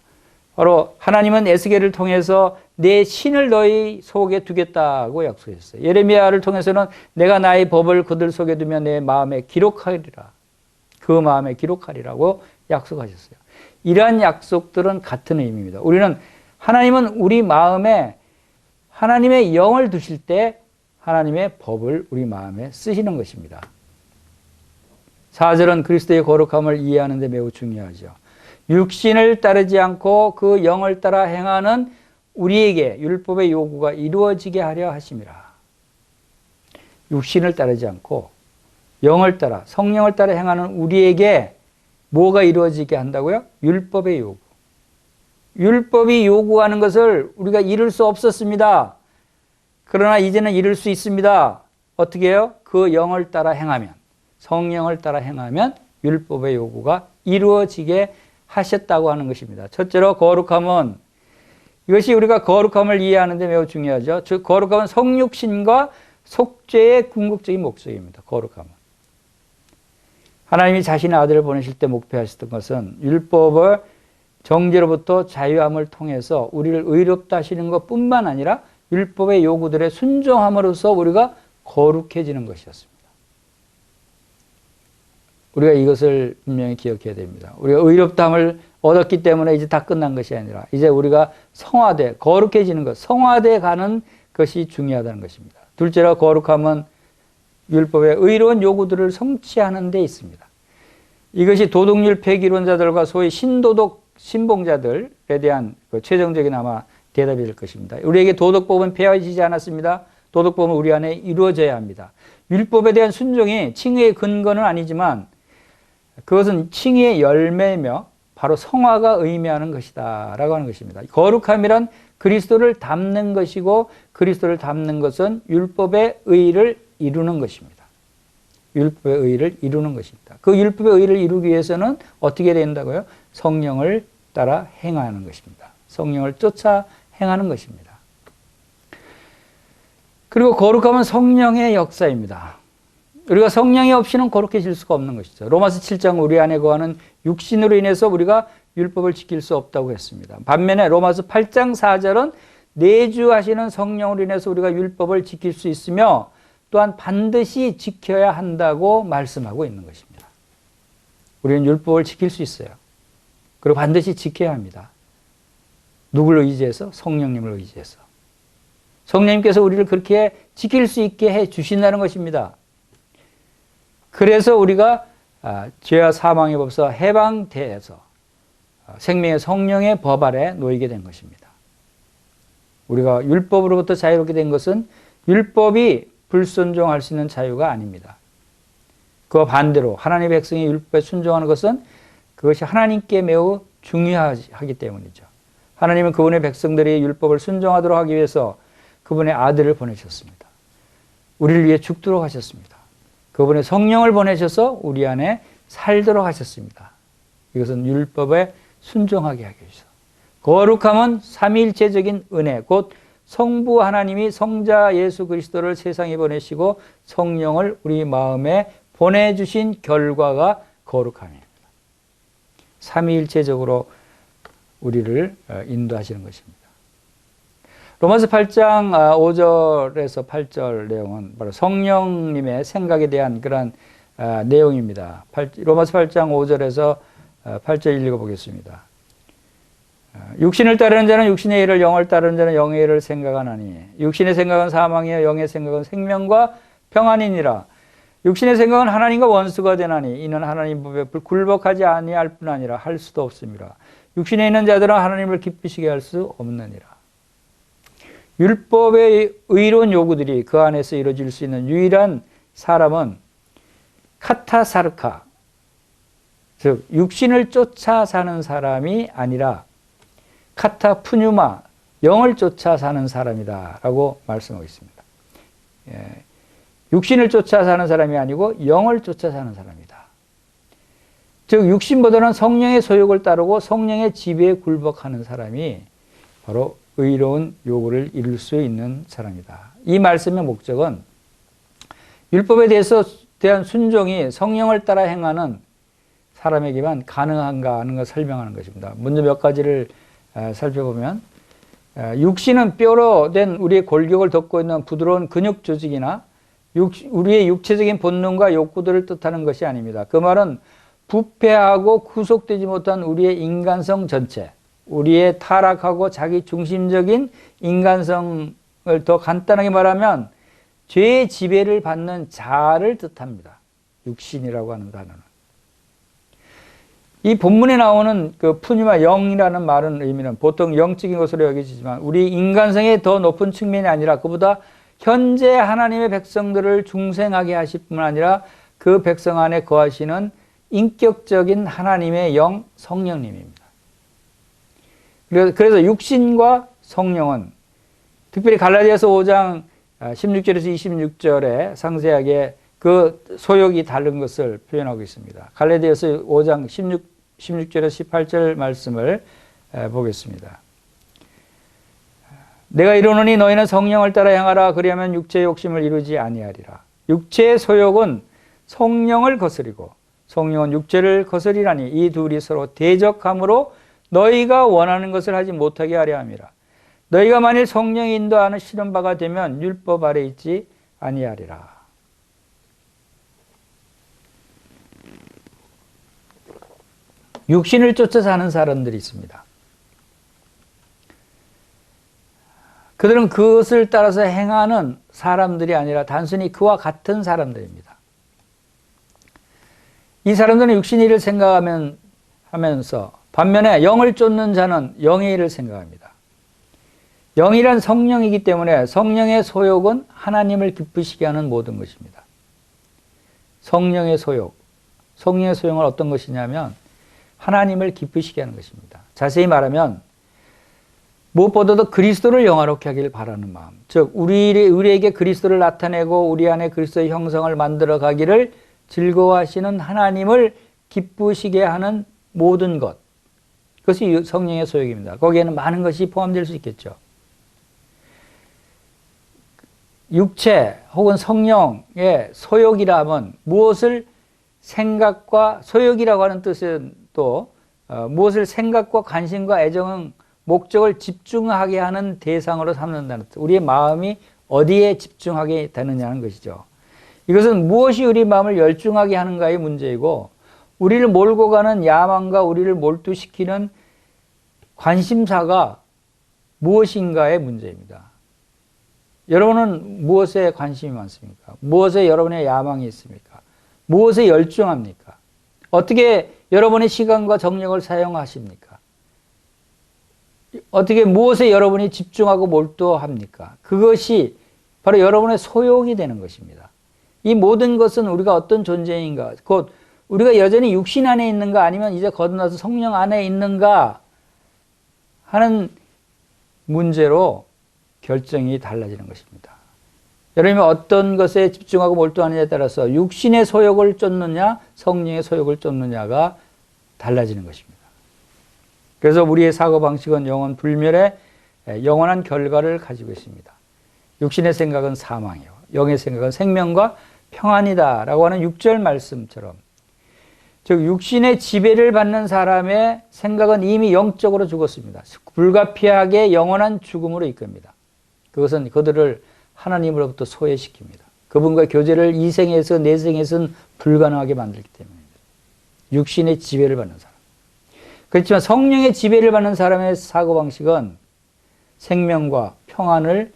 바로 하나님은 에스겔을 통해서 내 신을 너희 속에 두겠다고 약속했어요. 예레미야를 통해서는 내가 나의 법을 그들 속에 두며 내 마음에 기록하리라. 그 마음에 기록하리라고 약속하셨어요. 이러한 약속들은 같은 의미입니다. 하나님은 우리 마음에 하나님의 영을 두실 때 하나님의 법을 우리 마음에 쓰시는 것입니다. 4절은 그리스도의 거룩함을 이해하는 데 매우 중요하죠. 육신을 따르지 않고 그 영을 따라 행하는 우리에게 율법의 요구가 이루어지게 하려 하심이라. 육신을 따르지 않고 영을 따라 성령을 따라 행하는 우리에게 뭐가 이루어지게 한다고요? 율법의 요구. 율법이 요구하는 것을 우리가 이룰 수 없었습니다. 그러나 이제는 이룰 수 있습니다. 어떻게 해요? 그 영을 따라 행하면, 성령을 따라 행하면 율법의 요구가 이루어지게 하셨다고 하는 것입니다. 첫째로 거룩함은 이것이 우리가 거룩함을 이해하는 데 매우 중요하죠. 즉 거룩함은 성육신과 속죄의 궁극적인 목적입니다. 거룩함은. 하나님이 자신의 아들을 보내실 때 목표하셨던 것은 율법을 정죄로부터 자유함을 통해서 우리를 의롭다 하시는 것뿐만 아니라 율법의 요구들에 순종함으로써 우리가 거룩해지는 것이었습니다. 우리가 이것을 분명히 기억해야 됩니다. 우리가 의롭다함을 얻었기 때문에 이제 다 끝난 것이 아니라 이제 우리가 성화돼 거룩해지는 것, 성화돼 가는 것이 중요하다는 것입니다. 둘째로 거룩함은 율법의 의로운 요구들을 성취하는 데 있습니다. 이것이 도덕률 폐기론자들과 소위 신도덕 신봉자들에 대한 최종적인 아마 대답이 될 것입니다. 우리에게 도덕법은 폐하지지 않았습니다. 도덕법은 우리 안에 이루어져야 합니다. 율법에 대한 순종이 칭의의 근거는 아니지만 그것은 칭의의 열매며 바로 성화가 의미하는 것이다 라고 하는 것입니다. 거룩함이란 그리스도를 닮는 것이고 그리스도를 닮는 것은 율법의 의를 이루는 것입니다. 율법의 의를 이루는 것입니다. 그 율법의 의를 이루기 위해서는 어떻게 된다고요? 성령을 따라 행하는 것입니다. 성령을 쫓아 행하는 것입니다. 그리고 거룩함은 성령의 역사입니다. 우리가 성령이 없이는 거룩해질 수가 없는 것이죠. 로마서 7장 우리 안에 거하는 육신으로 인해서 우리가 율법을 지킬 수 없다고 했습니다. 반면에 로마서 8장 4절은 내주하시는 성령으로 인해서 우리가 율법을 지킬 수 있으며 또한 반드시 지켜야 한다고 말씀하고 있는 것입니다. 우리는 율법을 지킬 수 있어요. 그리고 반드시 지켜야 합니다. 누구를 의지해서? 성령님을 의지해서. 성령님께서 우리를 그렇게 지킬 수 있게 해 주신다는 것입니다. 그래서 우리가 죄와 사망의 법에서 해방돼서 생명의 성령의 법 아래 놓이게 된 것입니다. 우리가 율법으로부터 자유롭게 된 것은 율법이 불순종할 수 있는 자유가 아닙니다. 그와 반대로 하나님의 백성이 율법에 순종하는 것은 그것이 하나님께 매우 중요하기 때문이죠. 하나님은 그분의 백성들이 율법을 순종하도록 하기 위해서 그분의 아들을 보내셨습니다. 우리를 위해 죽도록 하셨습니다. 그분의 성령을 보내셔서 우리 안에 살도록 하셨습니다. 이것은 율법에 순종하게 하기 위해서. 거룩함은 삼위일체적인 은혜, 곧 성부 하나님이 성자 예수 그리스도를 세상에 보내시고 성령을 우리 마음에 보내주신 결과가 거룩함입니다. 삼위일체적으로 우리를 인도하시는 것입니다. 로마서 8장 5절에서 8절 내용은 바로 성령님의 생각에 대한 그런 내용입니다. 로마서 8장 5절에서 8절 읽어보겠습니다. 육신을 따르는 자는 육신의 일을, 영을 따르는 자는 영의 일을 생각하나니 육신의 생각은 사망이요 영의 생각은 생명과 평안이니라. 육신의 생각은 하나님과 원수가 되나니 이는 하나님 법에 굴복하지 아니할 뿐 아니라 할 수도 없습니다. 육신에 있는 자들은 하나님을 기쁘시게 할 수 없느니라. 율법의 의로운 요구들이 그 안에서 이루어질 수 있는 유일한 사람은 카타사르카, 즉 육신을 쫓아 사는 사람이 아니라 카타푸뉴마, 영을 쫓아 사는 사람이다 라고 말씀하고 있습니다. 육신을 쫓아 사는 사람이 아니고 영을 쫓아 사는 사람이다. 즉 육신보다는 성령의 소욕을 따르고 성령의 지배에 굴복하는 사람이 바로 의로운 요구를 이룰 수 있는 사람이다. 이 말씀의 목적은 율법에 대한 순종이 성령을 따라 행하는 사람에게만 가능한가 하는 것을 설명하는 것입니다. 먼저 몇 가지를 살펴보면 육신은 뼈로 된 우리의 골격을 덮고 있는 부드러운 근육 조직이나 우리의 육체적인 본능과 욕구들을 뜻하는 것이 아닙니다. 그 말은 부패하고 구속되지 못한 우리의 인간성 전체, 우리의 타락하고 자기 중심적인 인간성을 더 간단하게 말하면 죄의 지배를 받는 자를 뜻합니다. 육신이라고 하는 단어는. 이 본문에 나오는 그 푸니마 영이라는 말은 의미는 보통 영적인 것으로 여겨지지만 우리 인간성의 더 높은 측면이 아니라 그보다 현재 하나님의 백성들을 중생하게 하실 뿐만 아니라 그 백성 안에 거하시는 인격적인 하나님의 영 성령님입니다. 그래서 육신과 성령은 특별히 갈라디아서 5장 16절에서 26절에 상세하게 그 소욕이 다른 것을 표현하고 있습니다. 갈라디아서 5장 16절에서 18절 말씀을 보겠습니다. 내가 이르노니 너희는 성령을 따라 행하라. 그리하면 육체의 욕심을 이루지 아니하리라. 육체의 소욕은 성령을 거스리고 성령은 육체를 거스리라니 이 둘이 서로 대적함으로 너희가 원하는 것을 하지 못하게 하려 함이라. 너희가 만일 성령이 인도하는 시는 바가 되면 율법 아래 있지 아니하리라. 육신을 쫓아 사는 사람들이 있습니다. 그들은 그것을 따라서 행하는 사람들이 아니라 단순히 그와 같은 사람들입니다. 이 사람들은 육신의 일을 생각하면서 반면에 영을 쫓는 자는 영의 일을 생각합니다. 영이란 성령이기 때문에 성령의 소욕은 하나님을 기쁘시게 하는 모든 것입니다. 성령의 소욕. 성령의 소욕은 어떤 것이냐면 하나님을 기쁘시게 하는 것입니다. 자세히 말하면 무엇보다도 그리스도를 영화롭게 하기를 바라는 마음. 즉 우리에게 그리스도를 나타내고 우리 안에 그리스도의 형성을 만들어 가기를 즐거워하시는 하나님을 기쁘시게 하는 모든 것. 그것이 성령의 소욕입니다. 거기에는 많은 것이 포함될 수 있겠죠. 육체 혹은 성령의 소욕이라 하면 무엇을 생각과 소욕이라고 하는 뜻은 또 무엇을 생각과 관심과 애정은 목적을 집중하게 하는 대상으로 삼는다는 뜻. 우리의 마음이 어디에 집중하게 되느냐는 것이죠. 이것은 무엇이 우리 마음을 열중하게 하는가의 문제이고 우리를 몰고 가는 야망과 우리를 몰두시키는 관심사가 무엇인가의 문제입니다. 여러분은 무엇에 관심이 많습니까? 무엇에 여러분의 야망이 있습니까? 무엇에 열중합니까? 어떻게 여러분의 시간과 정력을 사용하십니까? 어떻게 무엇에 여러분이 집중하고 몰두합니까? 그것이 바로 여러분의 소욕이 되는 것입니다. 이 모든 것은 우리가 어떤 존재인가, 곧 우리가 여전히 육신 안에 있는가 아니면 이제 거듭나서 성령 안에 있는가 하는 문제로 결정이 달라지는 것입니다. 여러분이 어떤 것에 집중하고 몰두하느냐에 따라서 육신의 소욕을 쫓느냐 성령의 소욕을 쫓느냐가 달라지는 것입니다. 그래서 우리의 사고방식은 영원 불멸의 영원한 결과를 가지고 있습니다. 육신의 생각은 사망이요 영의 생각은 생명과 평안이다 라고 하는 6절 말씀처럼, 즉 육신의 지배를 받는 사람의 생각은 이미 영적으로 죽었습니다. 불가피하게 영원한 죽음으로 이끕니다. 그것은 그들을 하나님으로부터 소외시킵니다. 그분과 교제를 이 생에서 내 생에서는 불가능하게 만들기 때문입니다. 육신의 지배를 받는 사람. 그렇지만 성령의 지배를 받는 사람의 사고방식은 생명과 평안을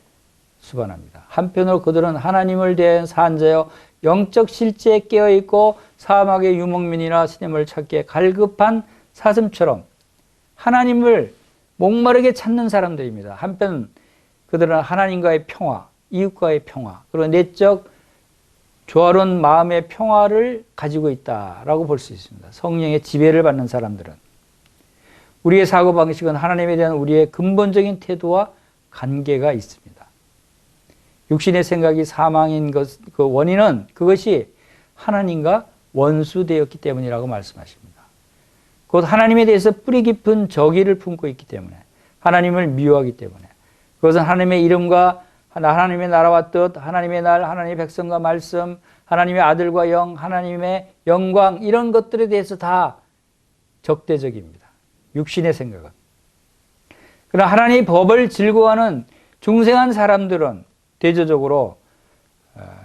수반합니다. 한편으로 그들은 하나님을 대한 산자여 영적 실제에 깨어있고 사막의 유목민이나 시냇을 찾기에 갈급한 사슴처럼 하나님을 목마르게 찾는 사람들입니다. 한편 그들은 하나님과의 평화, 이웃과의 평화, 그리고 내적 조화로운 마음의 평화를 가지고 있다라고 볼 수 있습니다. 성령의 지배를 받는 사람들은 우리의 사고방식은 하나님에 대한 우리의 근본적인 태도와 관계가 있습니다. 육신의 생각이 사망인 그 원인은 그것이 하나님과 원수되었기 때문이라고 말씀하십니다. 곧 하나님에 대해서 뿌리 깊은 정의를 품고 있기 때문에, 하나님을 미워하기 때문에, 그것은 하나님의 이름과 하나님의 나라와 뜻, 하나님의 날, 하나님의 백성과 말씀, 하나님의 아들과 영, 하나님의 영광, 이런 것들에 대해서 다 적대적입니다. 육신의 생각은. 그러나 하나님의 법을 즐거워하는 중생한 사람들은 대조적으로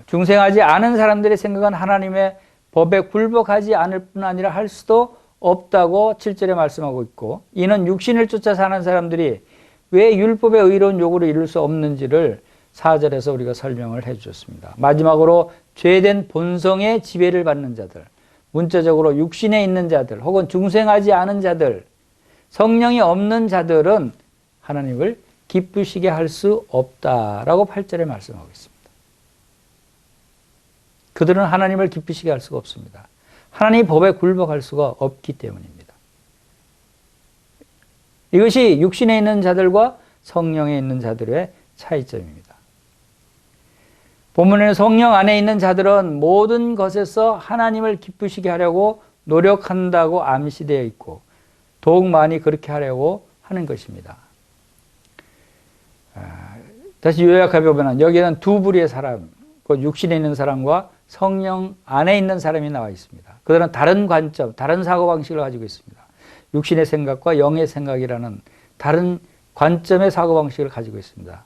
중생하지 않은 사람들의 생각은 하나님의 법에 굴복하지 않을 뿐 아니라 할 수도 없다고 7절에 말씀하고 있고, 이는 육신을 쫓아 사는 사람들이 왜 율법의 의로운 요구를 이룰 수 없는지를 4절에서 우리가 설명을 해 주셨습니다. 마지막으로 죄된 본성의 지배를 받는 자들, 문자적으로 육신에 있는 자들 혹은 중생하지 않은 자들, 성령이 없는 자들은 하나님을 기쁘시게 할 수 없다라고 8절에 말씀하고 있습니다. 그들은 하나님을 기쁘시게 할 수가 없습니다. 하나님의 법에 굴복할 수가 없기 때문입니다. 이것이 육신에 있는 자들과 성령에 있는 자들의 차이점입니다. 본문에는 성령 안에 있는 자들은 모든 것에서 하나님을 기쁘시게 하려고 노력한다고 암시되어 있고 더욱 많이 그렇게 하려고 하는 것입니다. 다시 요약해 보면 여기에는 두 부류의 사람, 곧 육신에 있는 사람과 성령 안에 있는 사람이 나와 있습니다. 그들은 다른 관점, 다른 사고방식을 가지고 있습니다. 육신의 생각과 영의 생각이라는 다른 관점의 사고방식을 가지고 있습니다.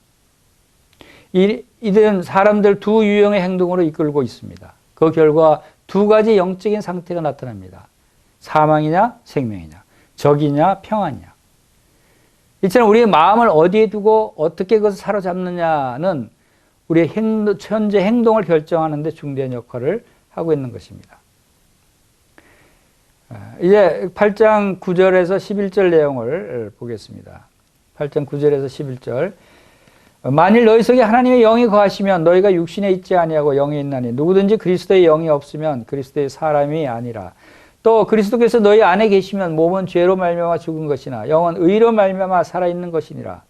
이들은 사람들 두 유형의 행동으로 이끌고 있습니다. 그 결과 두 가지 영적인 상태가 나타납니다. 사망이냐 생명이냐, 적이냐 평안이냐. 이처럼 우리의 마음을 어디에 두고 어떻게 그것을 사로잡느냐는 우리의 현재 행동을 결정하는 데 중대한 역할을 하고 있는 것입니다. 이제 8장 9절에서 11절 내용을 보겠습니다. 8장 9절에서 11절. 만일 너희 속에 하나님의 영이 거하시면 너희가 육신에 있지 아니하고 영에 있나니 누구든지 그리스도의 영이 없으면 그리스도의 사람이 아니라. 또 그리스도께서 너희 안에 계시면 몸은 죄로 말미암아 죽은 것이나 영은 의로 말미암아 살아있는 것이니라.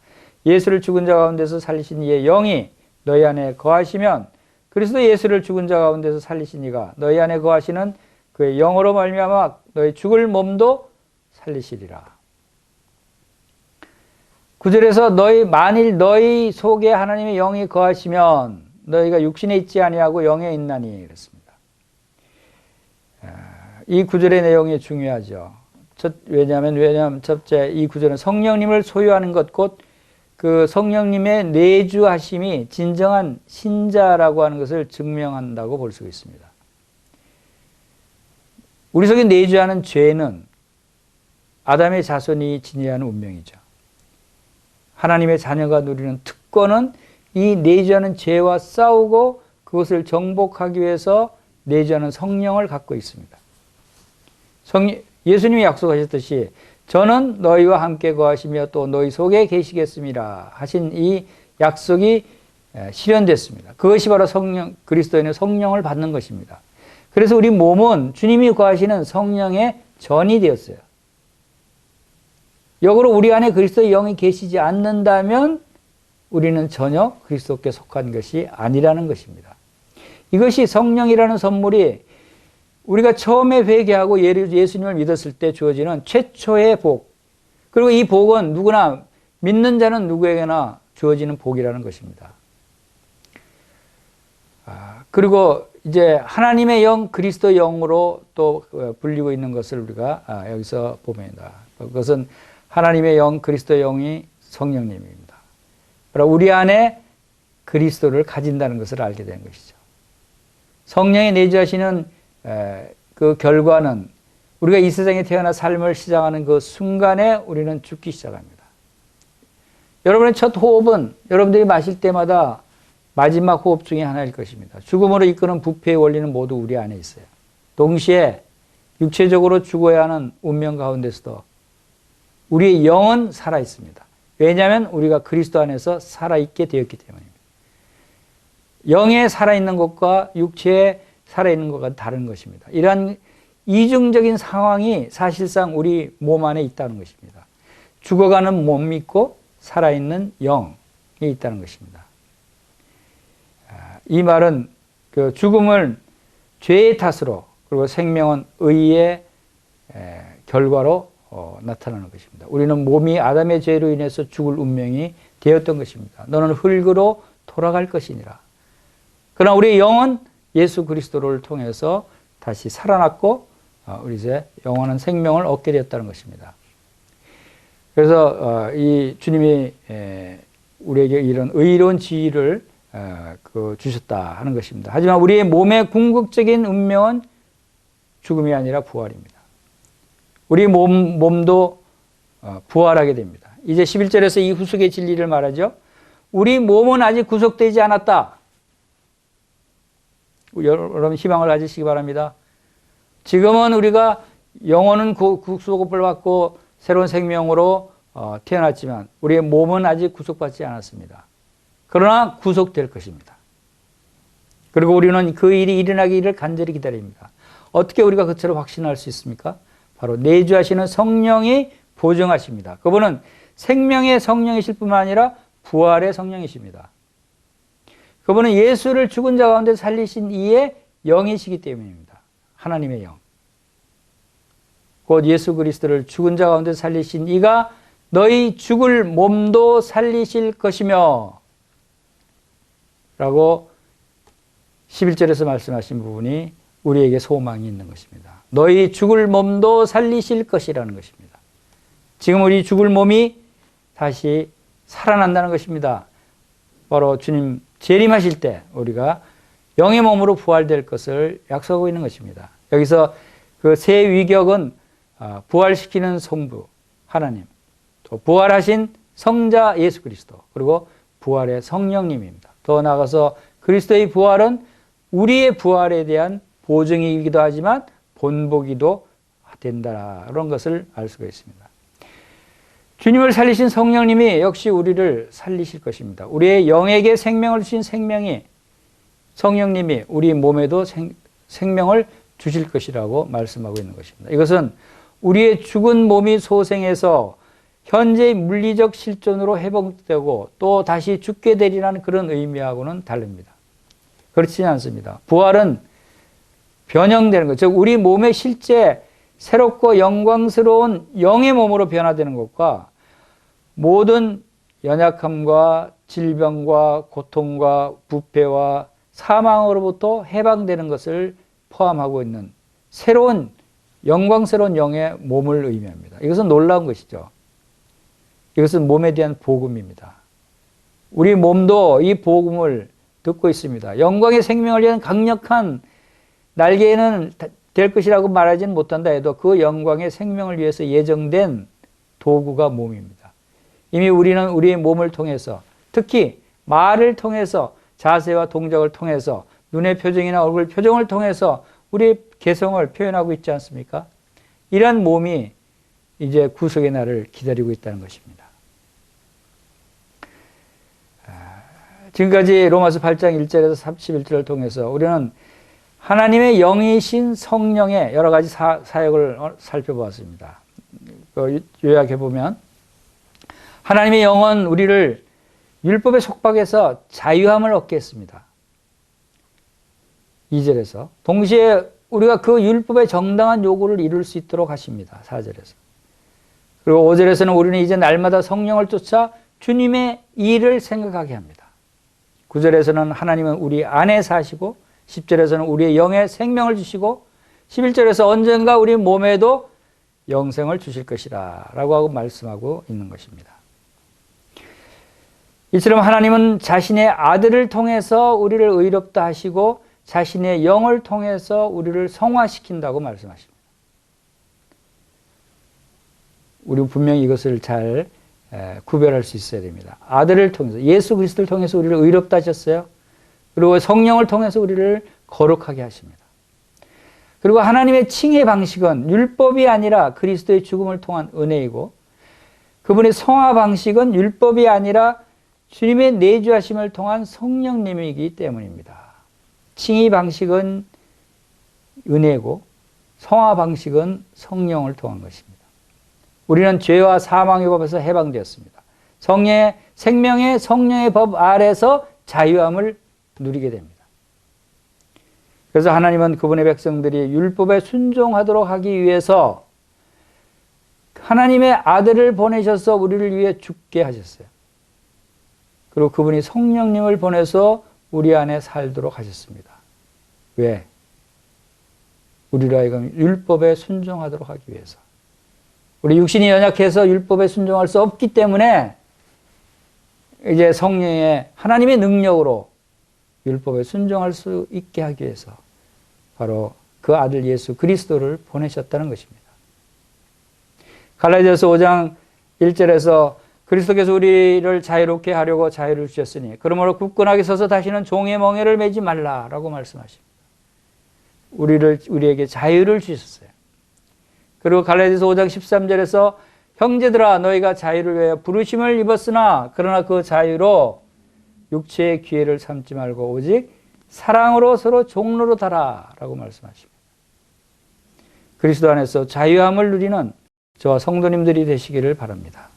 예수를 죽은 자 가운데서 살리신 이의 영이 너희 안에 거하시면 그리스도 예수를 죽은 자 가운데서 살리신 이가 너희 안에 거하시는 그의 영으로 말미암아 너희 죽을 몸도 살리시리라. 9절에서 만일 너희 속에 하나님의 영이 거하시면 너희가 육신에 있지 아니하고 영에 있나니 그랬습니다. 이 구절의 내용이 중요하죠. 왜냐하면 첫째, 이 구절은 성령님을 소유하는 것, 곧 그 성령님의 내주하심이 진정한 신자라고 하는 것을 증명한다고 볼 수 있습니다. 우리 속에 내주하는 죄는 아담의 자손이 지니하는 운명이죠. 하나님의 자녀가 누리는 특권은 이 내주하는 죄와 싸우고 그것을 정복하기 위해서 내주하는 성령을 갖고 있습니다. 예수님이 약속하셨듯이 저는 너희와 함께 거하시며 또 너희 속에 계시겠습니다 하신 이 약속이 실현됐습니다. 그것이 바로 성령, 그리스도인의 성령을 받는 것입니다. 그래서 우리 몸은 주님이 거하시는 성령의 전이 되었어요. 역으로 우리 안에 그리스도의 영이 계시지 않는다면 우리는 전혀 그리스도께 속한 것이 아니라는 것입니다. 이것이 성령이라는 선물이 우리가 처음에 회개하고 예수님을 믿었을 때 주어지는 최초의 복, 그리고 이 복은 누구나 믿는 자는 누구에게나 주어지는 복이라는 것입니다. 그리고 이제 하나님의 영, 그리스도 영으로 또 불리고 있는 것을 우리가 여기서 봅니다. 그것은 하나님의 영, 그리스도 영이 성령님입니다. 우리 안에 그리스도를 가진다는 것을 알게 된 것이죠. 성령이 내주하시는 그 결과는 우리가 이 세상에 태어나 삶을 시작하는 그 순간에 우리는 죽기 시작합니다. 여러분의 첫 호흡은 여러분들이 마실 때마다 마지막 호흡 중에 하나일 것입니다. 죽음으로 이끄는 부패의 원리는 모두 우리 안에 있어요. 동시에 육체적으로 죽어야 하는 운명 가운데서도 우리의 영은 살아 있습니다. 왜냐하면 우리가 그리스도 안에서 살아있게 되었기 때문입니다. 영에 살아있는 것과 육체에 살아있는 것과 다른 것입니다. 이러한 이중적인 상황이 사실상 우리 몸 안에 있다는 것입니다. 죽어가는 몸이 있고 살아있는 영이 있다는 것입니다. 이 말은 그 죽음을 죄의 탓으로, 그리고 생명은 의의 결과로 나타나는 것입니다. 우리는 몸이 아담의 죄로 인해서 죽을 운명이 되었던 것입니다. 너는 흙으로 돌아갈 것이니라. 그러나 우리의 영은 예수 그리스도를 통해서 다시 살아났고 우리 이제 영원한 생명을 얻게 되었다는 것입니다. 그래서 이 주님이 우리에게 이런 의로운 지위를 주셨다 하는 것입니다. 하지만 우리의 몸의 궁극적인 운명은 죽음이 아니라 부활입니다. 우리 몸도 부활하게 됩니다. 이제 11절에서 이 후속의 진리를 말하죠. 우리 몸은 아직 구속되지 않았다. 여러분 희망을 가지시기 바랍니다. 지금은 우리가 영혼은 구속을 받고 새로운 생명으로 태어났지만 우리의 몸은 아직 구속받지 않았습니다. 그러나 구속될 것입니다. 그리고 우리는 그 일이 일어나기를 간절히 기다립니다. 어떻게 우리가 그처럼 확신할 수 있습니까? 바로 내주하시는 성령이 보증하십니다. 그분은 생명의 성령이실 뿐만 아니라 부활의 성령이십니다. 그분은 예수를 죽은 자 가운데 살리신 이의 영이시기 때문입니다. 하나님의 영. 곧 예수 그리스도를 죽은 자 가운데 살리신 이가 너희 죽을 몸도 살리실 것이며 라고 11절에서 말씀하신 부분이 우리에게 소망이 있는 것입니다. 너희 죽을 몸도 살리실 것이라는 것입니다. 지금 우리 죽을 몸이 다시 살아난다는 것입니다. 바로 주님 재림하실 때 우리가 영의 몸으로 부활될 것을 약속하고 있는 것입니다. 여기서 그 새 위격은 부활시키는 성부 하나님, 또 부활하신 성자 예수 그리스도, 그리고 부활의 성령님입니다. 더 나아가서 그리스도의 부활은 우리의 부활에 대한 보증이기도 하지만 본보기도 된다는 것을 알 수가 있습니다. 주님을 살리신 성령님이 역시 우리를 살리실 것입니다. 우리의 영에게 생명을 주신 생명이 성령님이 우리 몸에도 생명을 주실 것이라고 말씀하고 있는 것입니다. 이것은 우리의 죽은 몸이 소생해서 현재의 물리적 실존으로 회복되고 또 다시 죽게 되리라는 그런 의미하고는 다릅니다. 그렇지 않습니다. 부활은 변형되는 것, 즉 우리 몸의 실제 새롭고 영광스러운 영의 몸으로 변화되는 것과 모든 연약함과 질병과 고통과 부패와 사망으로부터 해방되는 것을 포함하고 있는 새로운 영광스러운 영의 몸을 의미합니다. 이것은 놀라운 것이죠. 이것은 몸에 대한 복음입니다. 우리 몸도 이 복음을 듣고 있습니다. 영광의 생명을 위한 강력한 날개는 될 것이라고 말하지는 못한다 해도 그 영광의 생명을 위해서 예정된 도구가 몸입니다. 이미 우리는 우리의 몸을 통해서, 특히 말을 통해서, 자세와 동작을 통해서, 눈의 표정이나 얼굴 표정을 통해서 우리의 개성을 표현하고 있지 않습니까? 이런 몸이 이제 구속의 날을 기다리고 있다는 것입니다. 지금까지 로마서 8장 1절에서 31절을 통해서 우리는 하나님의 영이신 성령의 여러 가지 사역을 살펴보았습니다. 요약해 보면 하나님의 영은 우리를 율법의 속박에서 자유함을 얻게 했습니다. 2절에서 동시에 우리가 그 율법의 정당한 요구를 이룰 수 있도록 하십니다. 4절에서. 그리고 5절에서는 우리는 이제 날마다 성령을 쫓아 주님의 일을 생각하게 합니다. 9절에서는 하나님은 우리 안에 사시고 10절에서는 우리의 영에 생명을 주시고 11절에서 언젠가 우리 몸에도 영생을 주실 것이다 라고 하고 말씀하고 있는 것입니다. 이처럼 하나님은 자신의 아들을 통해서 우리를 의롭다 하시고 자신의 영을 통해서 우리를 성화시킨다고 말씀하십니다. 우리 분명히 이것을 잘 구별할 수 있어야 됩니다. 아들을 통해서 예수 그리스도를 통해서 우리를 의롭다 하셨어요. 그리고 성령을 통해서 우리를 거룩하게 하십니다. 그리고 하나님의 칭의 방식은 율법이 아니라 그리스도의 죽음을 통한 은혜이고 그분의 성화 방식은 율법이 아니라 주님의 내주하심을 통한 성령님이기 때문입니다. 칭의 방식은 은혜고 성화 방식은 성령을 통한 것입니다. 우리는 죄와 사망의 법에서 해방되었습니다. 생명의 성령의 법 아래서 자유함을 누리게 됩니다. 그래서 하나님은 그분의 백성들이 율법에 순종하도록 하기 위해서 하나님의 아들을 보내셔서 우리를 위해 죽게 하셨어요. 그리고 그분이 성령님을 보내서 우리 안에 살도록 하셨습니다. 왜? 우리로 하여금 율법에 순종하도록 하기 위해서. 우리 육신이 연약해서 율법에 순종할 수 없기 때문에 이제 성령의 하나님의 능력으로 율법에 순종할 수 있게 하기 위해서 바로 그 아들 예수 그리스도를 보내셨다는 것입니다. 갈라디아서 5장 1절에서 그리스도께서 우리를 자유롭게 하려고 자유를 주셨으니 그러므로 굳건하게 서서 다시는 종의 멍에를 매지 말라라고 말씀하십니다. 우리에게 자유를 주셨어요. 그리고 갈라디아서 5장 13절에서 형제들아 너희가 자유를 위하여 부르심을 입었으나 그러나 그 자유로 육체의 기회를 삼지 말고 오직 사랑으로 서로 종로로 달아라고 말씀하십니다. 그리스도 안에서 자유함을 누리는 저와 성도님들이 되시기를 바랍니다.